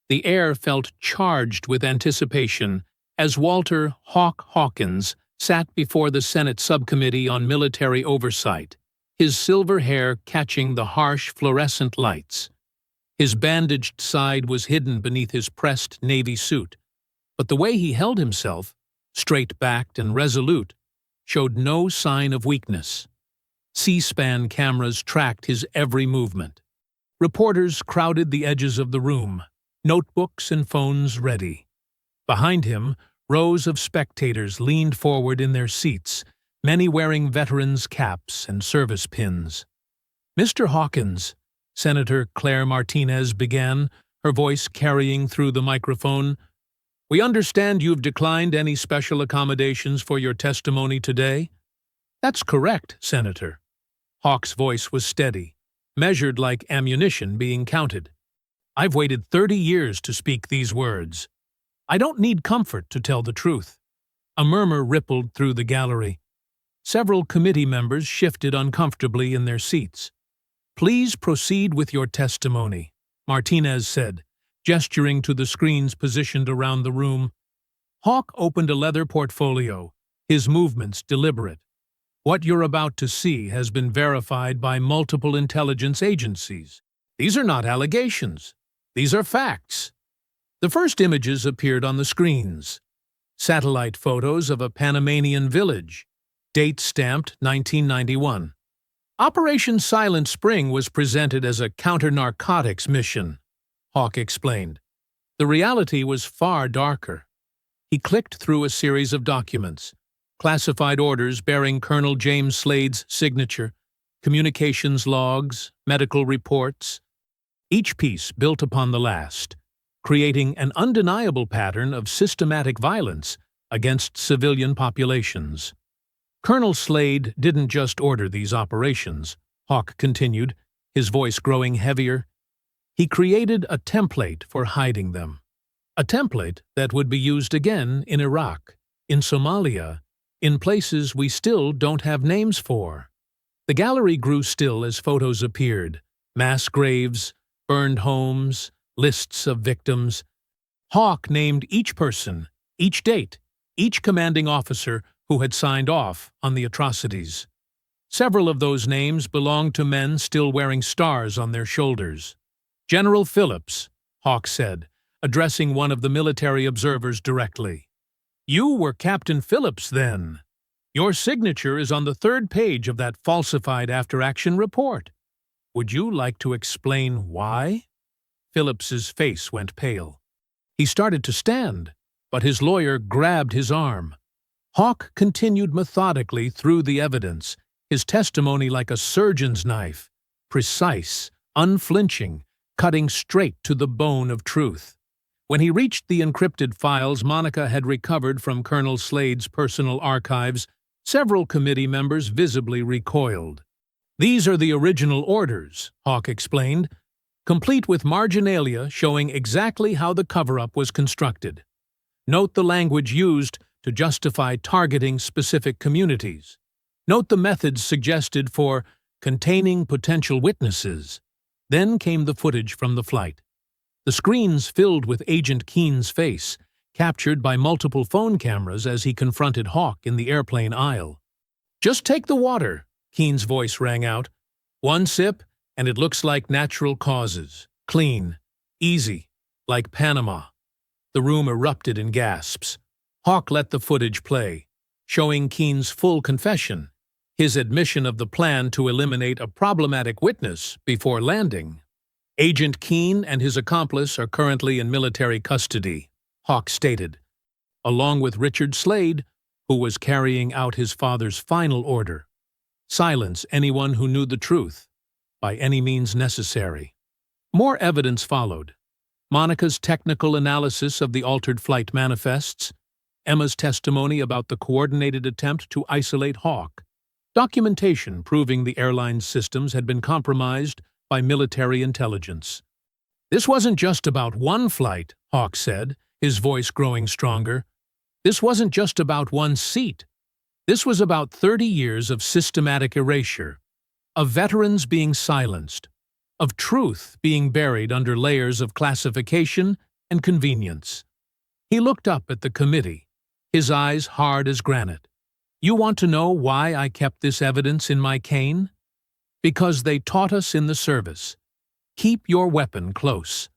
The air felt charged with anticipation as Walter "Hawk" Hawkins sat before the Senate Subcommittee on Military Oversight, his silver hair catching the harsh fluorescent lights. His bandaged side was hidden beneath his pressed navy suit, but the way he held himself, straight-backed and resolute, showed no sign of weakness. C-SPAN cameras tracked his every movement. Reporters crowded the edges of the room, notebooks and phones ready. Behind him, rows of spectators leaned forward in their seats, many wearing veterans' caps and service pins. "Mr. Hawkins," Senator Claire Martinez began, her voice carrying through the microphone, "we understand you've declined any special accommodations for your testimony today." "That's correct, Senator." Hawk's voice was steady, measured like ammunition being counted. "I've waited 30 years to speak these words. I don't need comfort to tell the truth." A murmur rippled through the gallery. Several committee members shifted uncomfortably in their seats. "Please proceed with your testimony," Martinez said, gesturing to the screens positioned around the room. Hawk opened a leather portfolio, his movements deliberate. "What you're about to see has been verified by multiple intelligence agencies. These are not allegations. These are facts." The first images appeared on the screens. Satellite photos of a Panamanian village, date stamped 1991. Operation Silent Spring was presented as a counter-narcotics mission, Hawk explained. The reality was far darker. He clicked through a series of documents, classified orders bearing Colonel James Slade's signature, communications logs, medical reports. Each piece built upon the last, creating an undeniable pattern of systematic violence against civilian populations. Colonel Slade didn't just order these operations, Hawk continued, his voice growing heavier. He created a template for hiding them. A template that would be used again in Iraq, in Somalia, in places we still don't have names for. The gallery grew still as photos appeared, mass graves, burned homes, lists of victims. Hawk named each person, each date, each commanding officer who had signed off on the atrocities. Several of those names belonged to men still wearing stars on their shoulders. "General Phillips," Hawk said, addressing one of the military observers directly. "You were Captain Phillips then. Your signature is on the 3rd page of that falsified after-action report. Would you like to explain why?" Phillips's face went pale. He started to stand, but his lawyer grabbed his arm. Hawk continued methodically through the evidence, his testimony like a surgeon's knife, precise, unflinching, cutting straight to the bone of truth. When he reached the encrypted files Monica had recovered from Colonel Slade's personal archives, several committee members visibly recoiled. "These are the original orders," Hawk explained, complete with marginalia showing exactly how the cover-up was constructed. Note the language used to justify targeting specific communities. Note the methods suggested for containing potential witnesses. Then came the footage from the flight. The screens filled with Agent Keen's face, captured by multiple phone cameras as he confronted Hawk in the airplane aisle. "Just take the water," Keen's voice rang out. "One sip, and it looks like natural causes. Clean. Easy. Like Panama." The room erupted in gasps. Hawk let the footage play, showing Keen's full confession, his admission of the plan to eliminate a problematic witness before landing. "Agent Keen and his accomplice are currently in military custody," Hawk stated, along with Richard Slade, who was carrying out his father's final order: silence anyone who knew the truth, by any means necessary. More evidence followed. Monica's technical analysis of the altered flight manifests, Emma's testimony about the coordinated attempt to isolate Hawk, documentation proving the airline's systems had been compromised by military intelligence. "This wasn't just about one flight," Hawk said, his voice growing stronger. "This wasn't just about one seat. This was about 30 years of systematic erasure, of veterans being silenced, of truth being buried under layers of classification and convenience." He looked up at the committee, his eyes hard as granite. "You want to know why I kept this evidence in my cane? Because they taught us in the service. Keep your weapon close.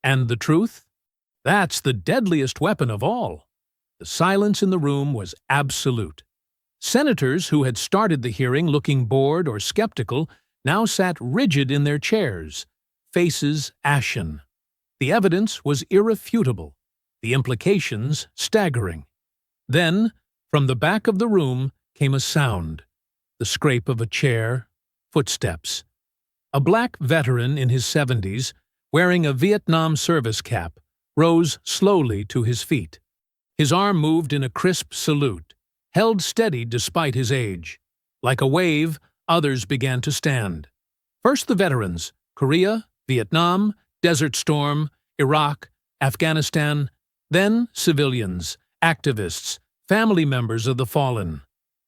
And the truth? That's the deadliest weapon of all." The silence in the room was absolute. Senators who had started the hearing looking bored or skeptical now sat rigid in their chairs, faces ashen. The evidence was irrefutable, the implications staggering. Then, from the back of the room came a sound, the scrape of a chair, footsteps. A black veteran in his 70s, wearing a Vietnam service cap, rose slowly to his feet. His arm moved in a crisp salute, held steady despite his age. Like a wave, others began to stand. First the veterans: Korea, Vietnam, Desert Storm, Iraq, Afghanistan. Then civilians, activists, family members of the fallen.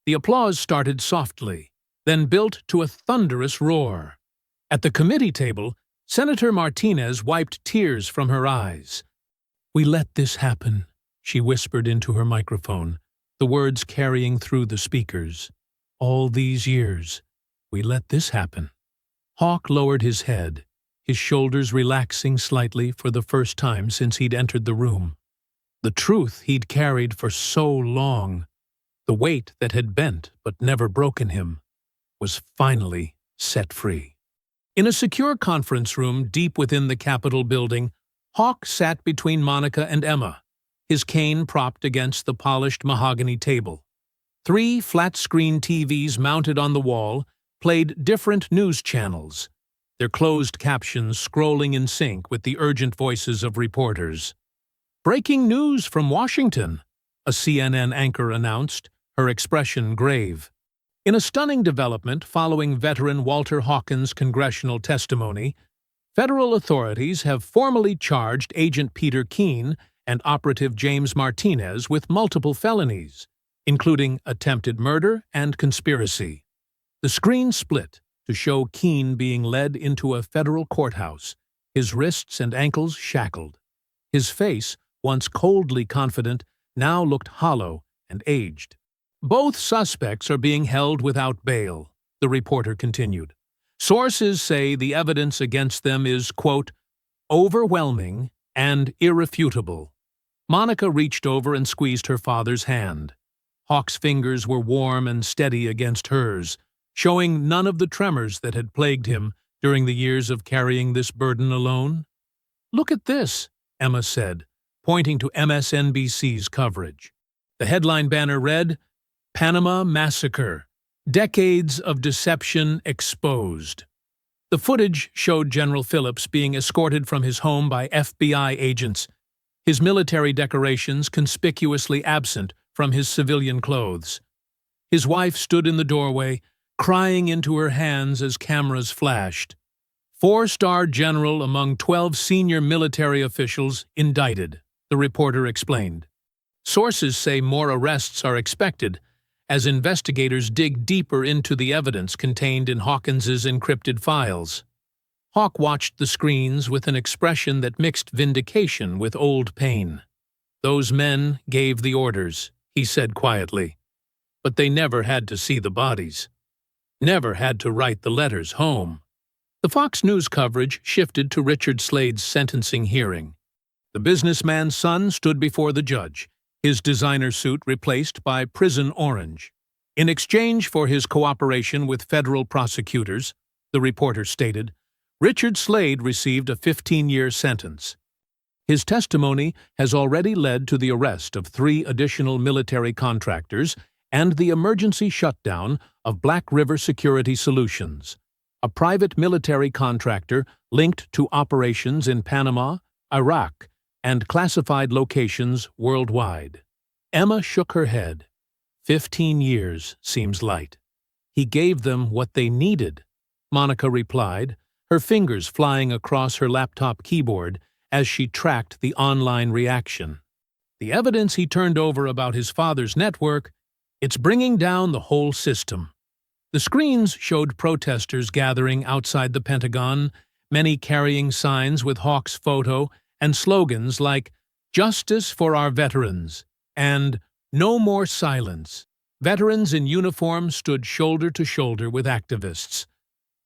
The applause started softly, then built to a thunderous roar. At the committee table, Senator Martinez wiped tears from her eyes. "We let this happen," she whispered into her microphone, the words carrying through the speakers. "All these years, we let this happen." Hawk lowered his head, his shoulders relaxing slightly for the first time since he'd entered the room. The truth he'd carried for so long, the weight that had bent but never broken him, was finally set free. In a secure conference room deep within the Capitol building, Hawk sat between Monica and Emma, his cane propped against the polished mahogany table. 3 flat-screen TVs mounted on the wall played different news channels, their closed captions scrolling in sync with the urgent voices of reporters. "Breaking news from Washington," a CNN anchor announced, her expression grave. In a stunning development following veteran Walter Hawkins' congressional testimony, federal authorities have formally charged Agent Peter Keen and Operative James Martinez with multiple felonies, including attempted murder and conspiracy. The screen split to show Keen being led into a federal courthouse, his wrists and ankles shackled. His face, once coldly confident, now looked hollow and aged. "Both suspects are being held without bail," the reporter continued. "Sources say the evidence against them is, quote, overwhelming and irrefutable." Monica reached over and squeezed her father's hand. Hawk's fingers were warm and steady against hers, showing none of the tremors that had plagued him during the years of carrying this burden alone. "Look at this," Emma said, pointing to MSNBC's coverage. The headline banner read, "Panama Massacre: Decades of Deception Exposed." The footage showed General Phillips being escorted from his home by FBI agents, his military decorations conspicuously absent from his civilian clothes. His wife stood in the doorway, crying into her hands as cameras flashed. Four-star general among 12 senior military officials indicted, the reporter explained. Sources say more arrests are expected as investigators dig deeper into the evidence contained in Hawkins's encrypted files. Hawk watched the screens with an expression that mixed vindication with old pain. "Those men gave the orders," he said quietly. "But they never had to see the bodies. Never had to write the letters home." The Fox News coverage shifted to Richard Slade's sentencing hearing. The businessman's son stood before the judge, his designer suit replaced by prison orange. In exchange for his cooperation with federal prosecutors, the reporter stated, Richard Slade received a 15-year sentence. His testimony has already led to the arrest of 3 additional military contractors and the emergency shutdown of Black River Security Solutions, a private military contractor linked to operations in Panama, Iraq, and classified locations worldwide. Emma shook her head. 15 years seems light. "He gave them what they needed," Monica replied, her fingers flying across her laptop keyboard as she tracked the online reaction. "The evidence he turned over about his father's network, it's bringing down the whole system." The screens showed protesters gathering outside the Pentagon, many carrying signs with Hawk's photo and slogans like "Justice for our veterans" and "No more silence." Veterans in uniform stood shoulder to shoulder with activists,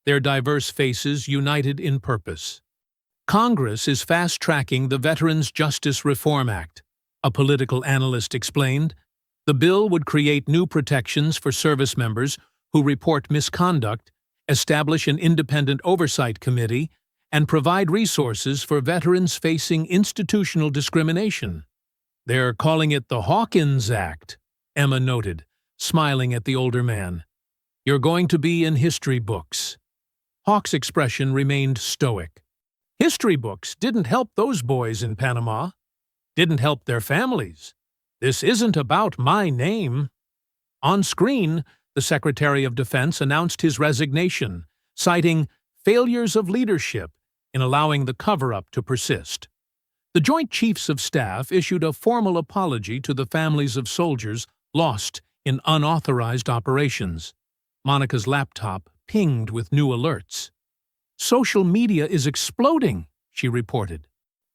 their diverse faces united in purpose. Congress is fast-tracking the Veterans Justice Reform Act, a political analyst explained. The bill would create new protections for service members who report misconduct, establish an independent oversight committee, and provide resources for veterans facing institutional discrimination. "They're calling it the Hawkins Act," Emma noted, smiling at the older man. "You're going to be in history books." Hawk's expression remained stoic. "History books didn't help those boys in Panama. Didn't help their families. This isn't about my name." On screen, the Secretary of Defense announced his resignation, citing failures of leadership in allowing the cover-up to persist. The Joint Chiefs of Staff issued a formal apology to the families of soldiers lost in unauthorized operations. Monica's laptop pinged with new alerts. "Social media is exploding," she reported.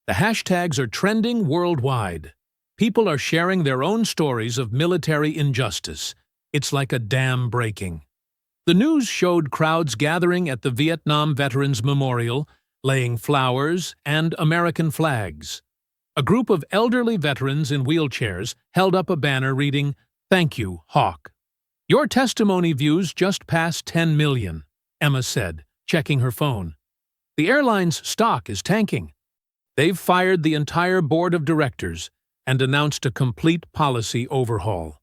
"The hashtags are trending worldwide. People are sharing their own stories of military injustice. It's like a dam breaking." The news showed crowds gathering at the Vietnam Veterans Memorial, laying flowers and American flags. A group of elderly veterans in wheelchairs held up a banner reading, "Thank you, Hawk." "Your testimony views just passed 10 million, Emma said, checking her phone. "The airline's stock is tanking. They've fired the entire board of directors and announced a complete policy overhaul."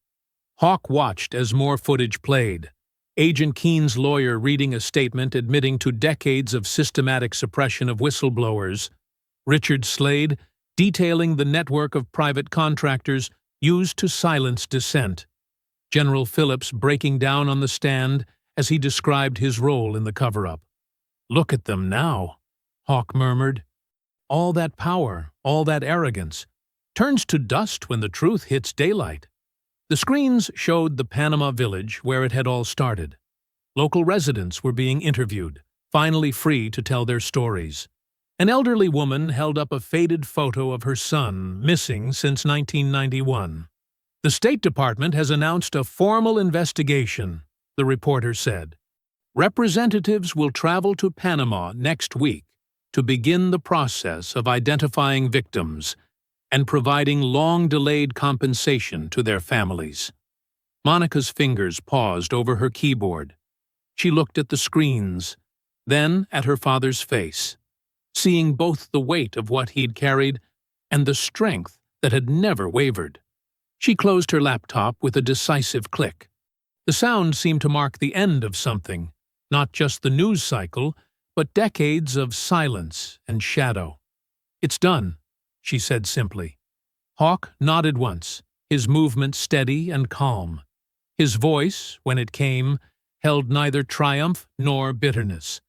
Hawk watched as more footage played. Agent Keene's lawyer reading a statement admitting to decades of systematic suppression of whistleblowers. Richard Slade detailing the network of private contractors used to silence dissent. General Phillips breaking down on the stand as he described his role in the cover-up. "Look at them now," Hawk murmured. "All that power, all that arrogance, turns to dust when the truth hits daylight." The screens showed the Panama village where it had all started. Local residents were being interviewed, finally free to tell their stories. An elderly woman held up a faded photo of her son, missing since 1991. "The State Department has announced a formal investigation," the reporter said. "Representatives will travel to Panama next week to begin the process of identifying victims and providing long-delayed compensation to their families." Monica's fingers paused over her keyboard. She looked at the screens, then at her father's face. seeing both the weight of what he'd carried and the strength that had never wavered. She closed her laptop with a decisive click. The sound seemed to mark the end of something, not just the news cycle, but decades of silence and shadow. "It's done," she said simply. Hawk nodded once, his movement steady and calm. His voice, when it came, held neither triumph nor bitterness.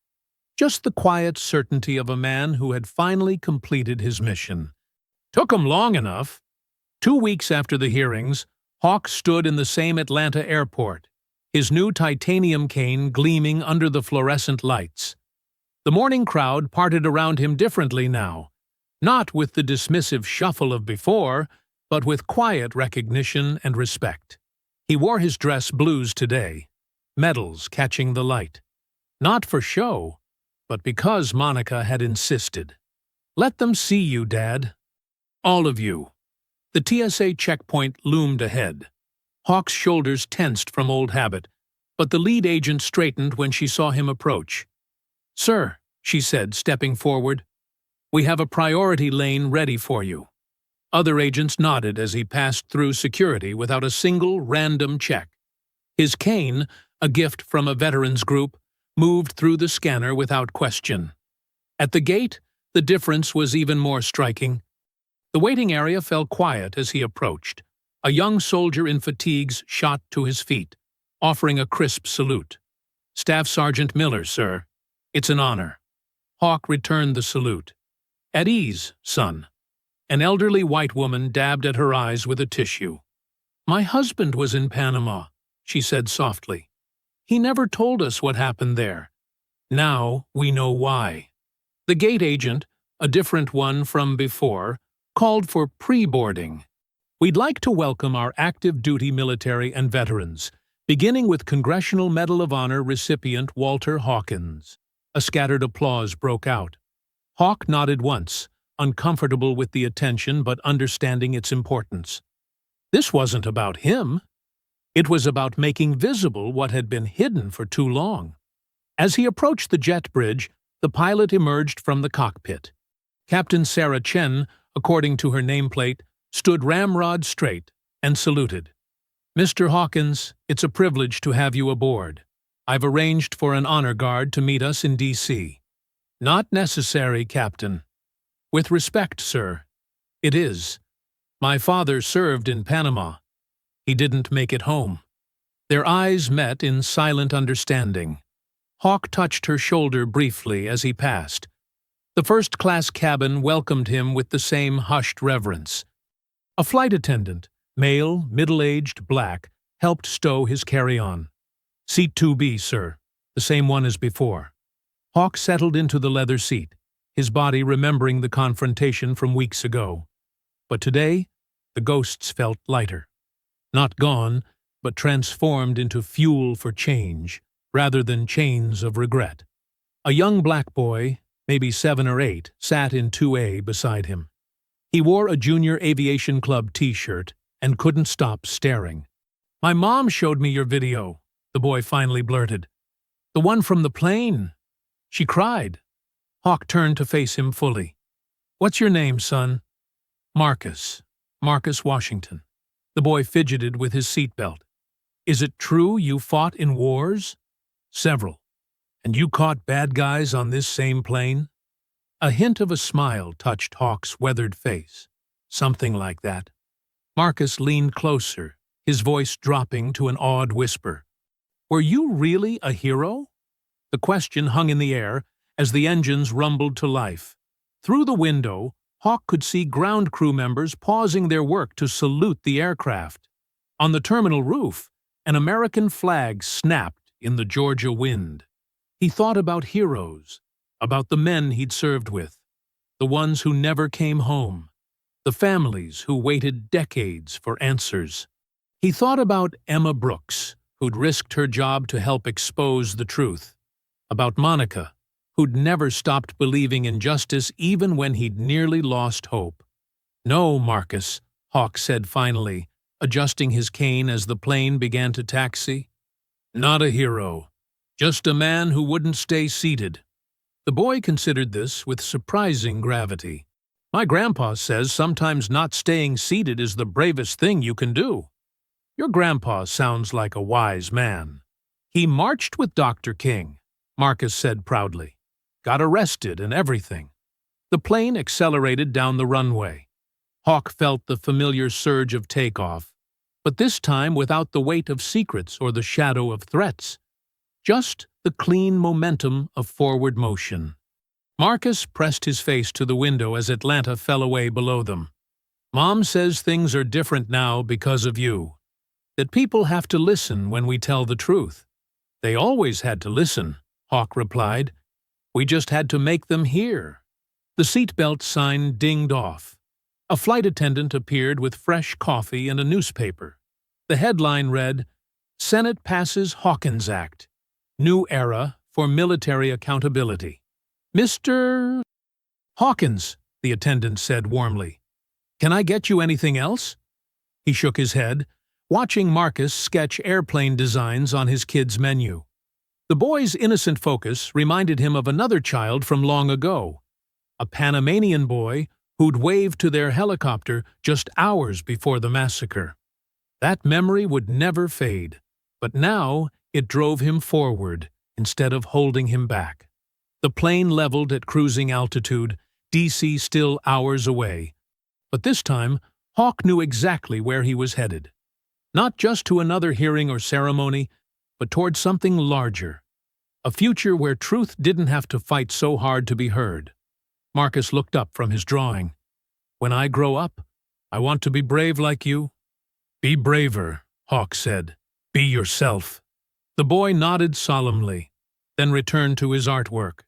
Just the quiet certainty of a man who had finally completed his mission. Took him long enough. 2 weeks after the hearings, Hawk stood in the same Atlanta airport, his new titanium cane gleaming under the fluorescent lights. The morning crowd parted around him differently now, not with the dismissive shuffle of before, but with quiet recognition and respect. He wore his dress blues today, medals catching the light. Not for show, but because Monica had insisted. "Let them see you, Dad. All of you." The TSA checkpoint loomed ahead. Hawk's shoulders tensed from old habit, but the lead agent straightened when she saw him approach. "Sir," she said, stepping forward, "we have a priority lane ready for you." Other agents nodded as he passed through security without a single random check. His cane, a gift from a veterans group, moved through the scanner without question. At the gate, the difference was even more striking. The waiting area fell quiet as he approached. A young soldier in fatigues shot to his feet, offering a crisp salute. "Staff Sergeant Miller, sir. It's an honor." Hawk returned the salute. "At ease, son." An elderly white woman dabbed at her eyes with a tissue. "My husband was in Panama," she said softly. "He never told us what happened there. Now we know why." The gate agent, a different one from before, called for pre-boarding. "We'd like to welcome our active duty military and veterans, beginning with Congressional Medal of Honor recipient Walter Hawkins." A scattered applause broke out. Hawk nodded once, uncomfortable with the attention but understanding its importance. This wasn't about him. It was about making visible what had been hidden for too long. As he approached the jet bridge, the pilot emerged from the cockpit. Captain Sarah Chen, according to her nameplate, stood ramrod straight and saluted. "Mr. Hawkins, it's a privilege to have you aboard. I've arranged for an honor guard to meet us in D.C. "Not necessary, Captain." "With respect, sir." "It is. My father served in Panama. He didn't make it home." Their eyes met in silent understanding. Hawk touched her shoulder briefly as he passed. The first-class cabin welcomed him with the same hushed reverence. A flight attendant, male, middle-aged, black, helped stow his carry-on. "Seat 2B, sir. The same one as before." Hawk settled into the leather seat, his body remembering the confrontation from weeks ago. But today, the ghosts felt lighter. Not gone, but transformed into fuel for change, rather than chains of regret. A young black boy, maybe 7 or 8, sat in 2A beside him. He wore a Junior Aviation Club t-shirt and couldn't stop staring. "My mom showed me your video," the boy finally blurted. "The one from the plane." She cried. Hawk turned to face him fully. "What's your name, son?" "Marcus. Marcus Washington." The boy fidgeted with his seatbelt. "Is it true you fought in wars?" "Several. And you caught bad guys on this same plane?" A hint of a smile touched Hawk's weathered face. "Something like that." Marcus leaned closer, his voice dropping to an awed whisper. "Were you really a hero?" The question hung in the air as the engines rumbled to life. Through the window, Hawk could see ground crew members pausing their work to salute the aircraft. On the terminal roof, an American flag snapped in the Georgia wind. He thought about heroes, about the men he'd served with, the ones who never came home, the families who waited decades for answers. He thought about Emma Brooks, who'd risked her job to help expose the truth, about Monica, who'd never stopped believing in justice even when he'd nearly lost hope. "No, Marcus," Hawk said finally, adjusting his cane as the plane began to taxi. "Not a hero. Just a man who wouldn't stay seated." The boy considered this with surprising gravity. My grandpa says sometimes not staying seated is the bravest thing you can do. Your grandpa sounds like a wise man. He marched with Dr. King, Marcus said proudly. Got arrested and everything. The plane accelerated down the runway. Hawk felt the familiar surge of takeoff, but this time without the weight of secrets or the shadow of threats. Just the clean momentum of forward motion. Marcus pressed his face to the window as Atlanta fell away below them. Mom says things are different now because of you. That people have to listen when we tell the truth. They always had to listen, Hawk replied. We just had to make them hear. The seatbelt sign dinged off. A flight attendant appeared with fresh coffee and a newspaper. The headline read, Senate passes Hawkins Act. New era for military accountability. Mr. Hawkins, the attendant said warmly. Can I get you anything else? He shook his head, watching Marcus sketch airplane designs on his kid's menu. The boy's innocent focus reminded him of another child from long ago, a Panamanian boy who'd waved to their helicopter just hours before the massacre. That memory would never fade, but now it drove him forward instead of holding him back. The plane leveled at cruising altitude, DC still hours away. But this time, Hawk knew exactly where he was headed. Not just to another hearing or ceremony, but toward something larger. A future where truth didn't have to fight so hard to be heard. Marcus looked up from his drawing. When I grow up, I want to be brave like you. Be braver, Hawk said. Be yourself. The boy nodded solemnly, then returned to his artwork.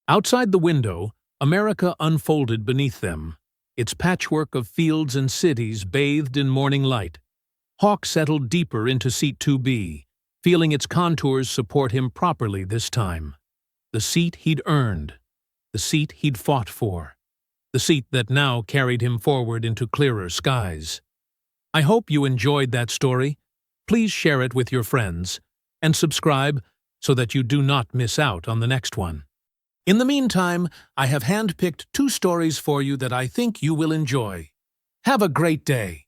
Outside the window, America unfolded beneath them, its patchwork of fields and cities bathed in morning light. Hawk settled deeper into seat 2B, feeling its contours support him properly this time. The seat he'd earned, the seat he'd fought for, the seat that now carried him forward into clearer skies. I hope you enjoyed that story. Please share it with your friends, and subscribe so that you do not miss out on the next one. In the meantime, I have handpicked 2 stories for you that I think you will enjoy. Have a great day.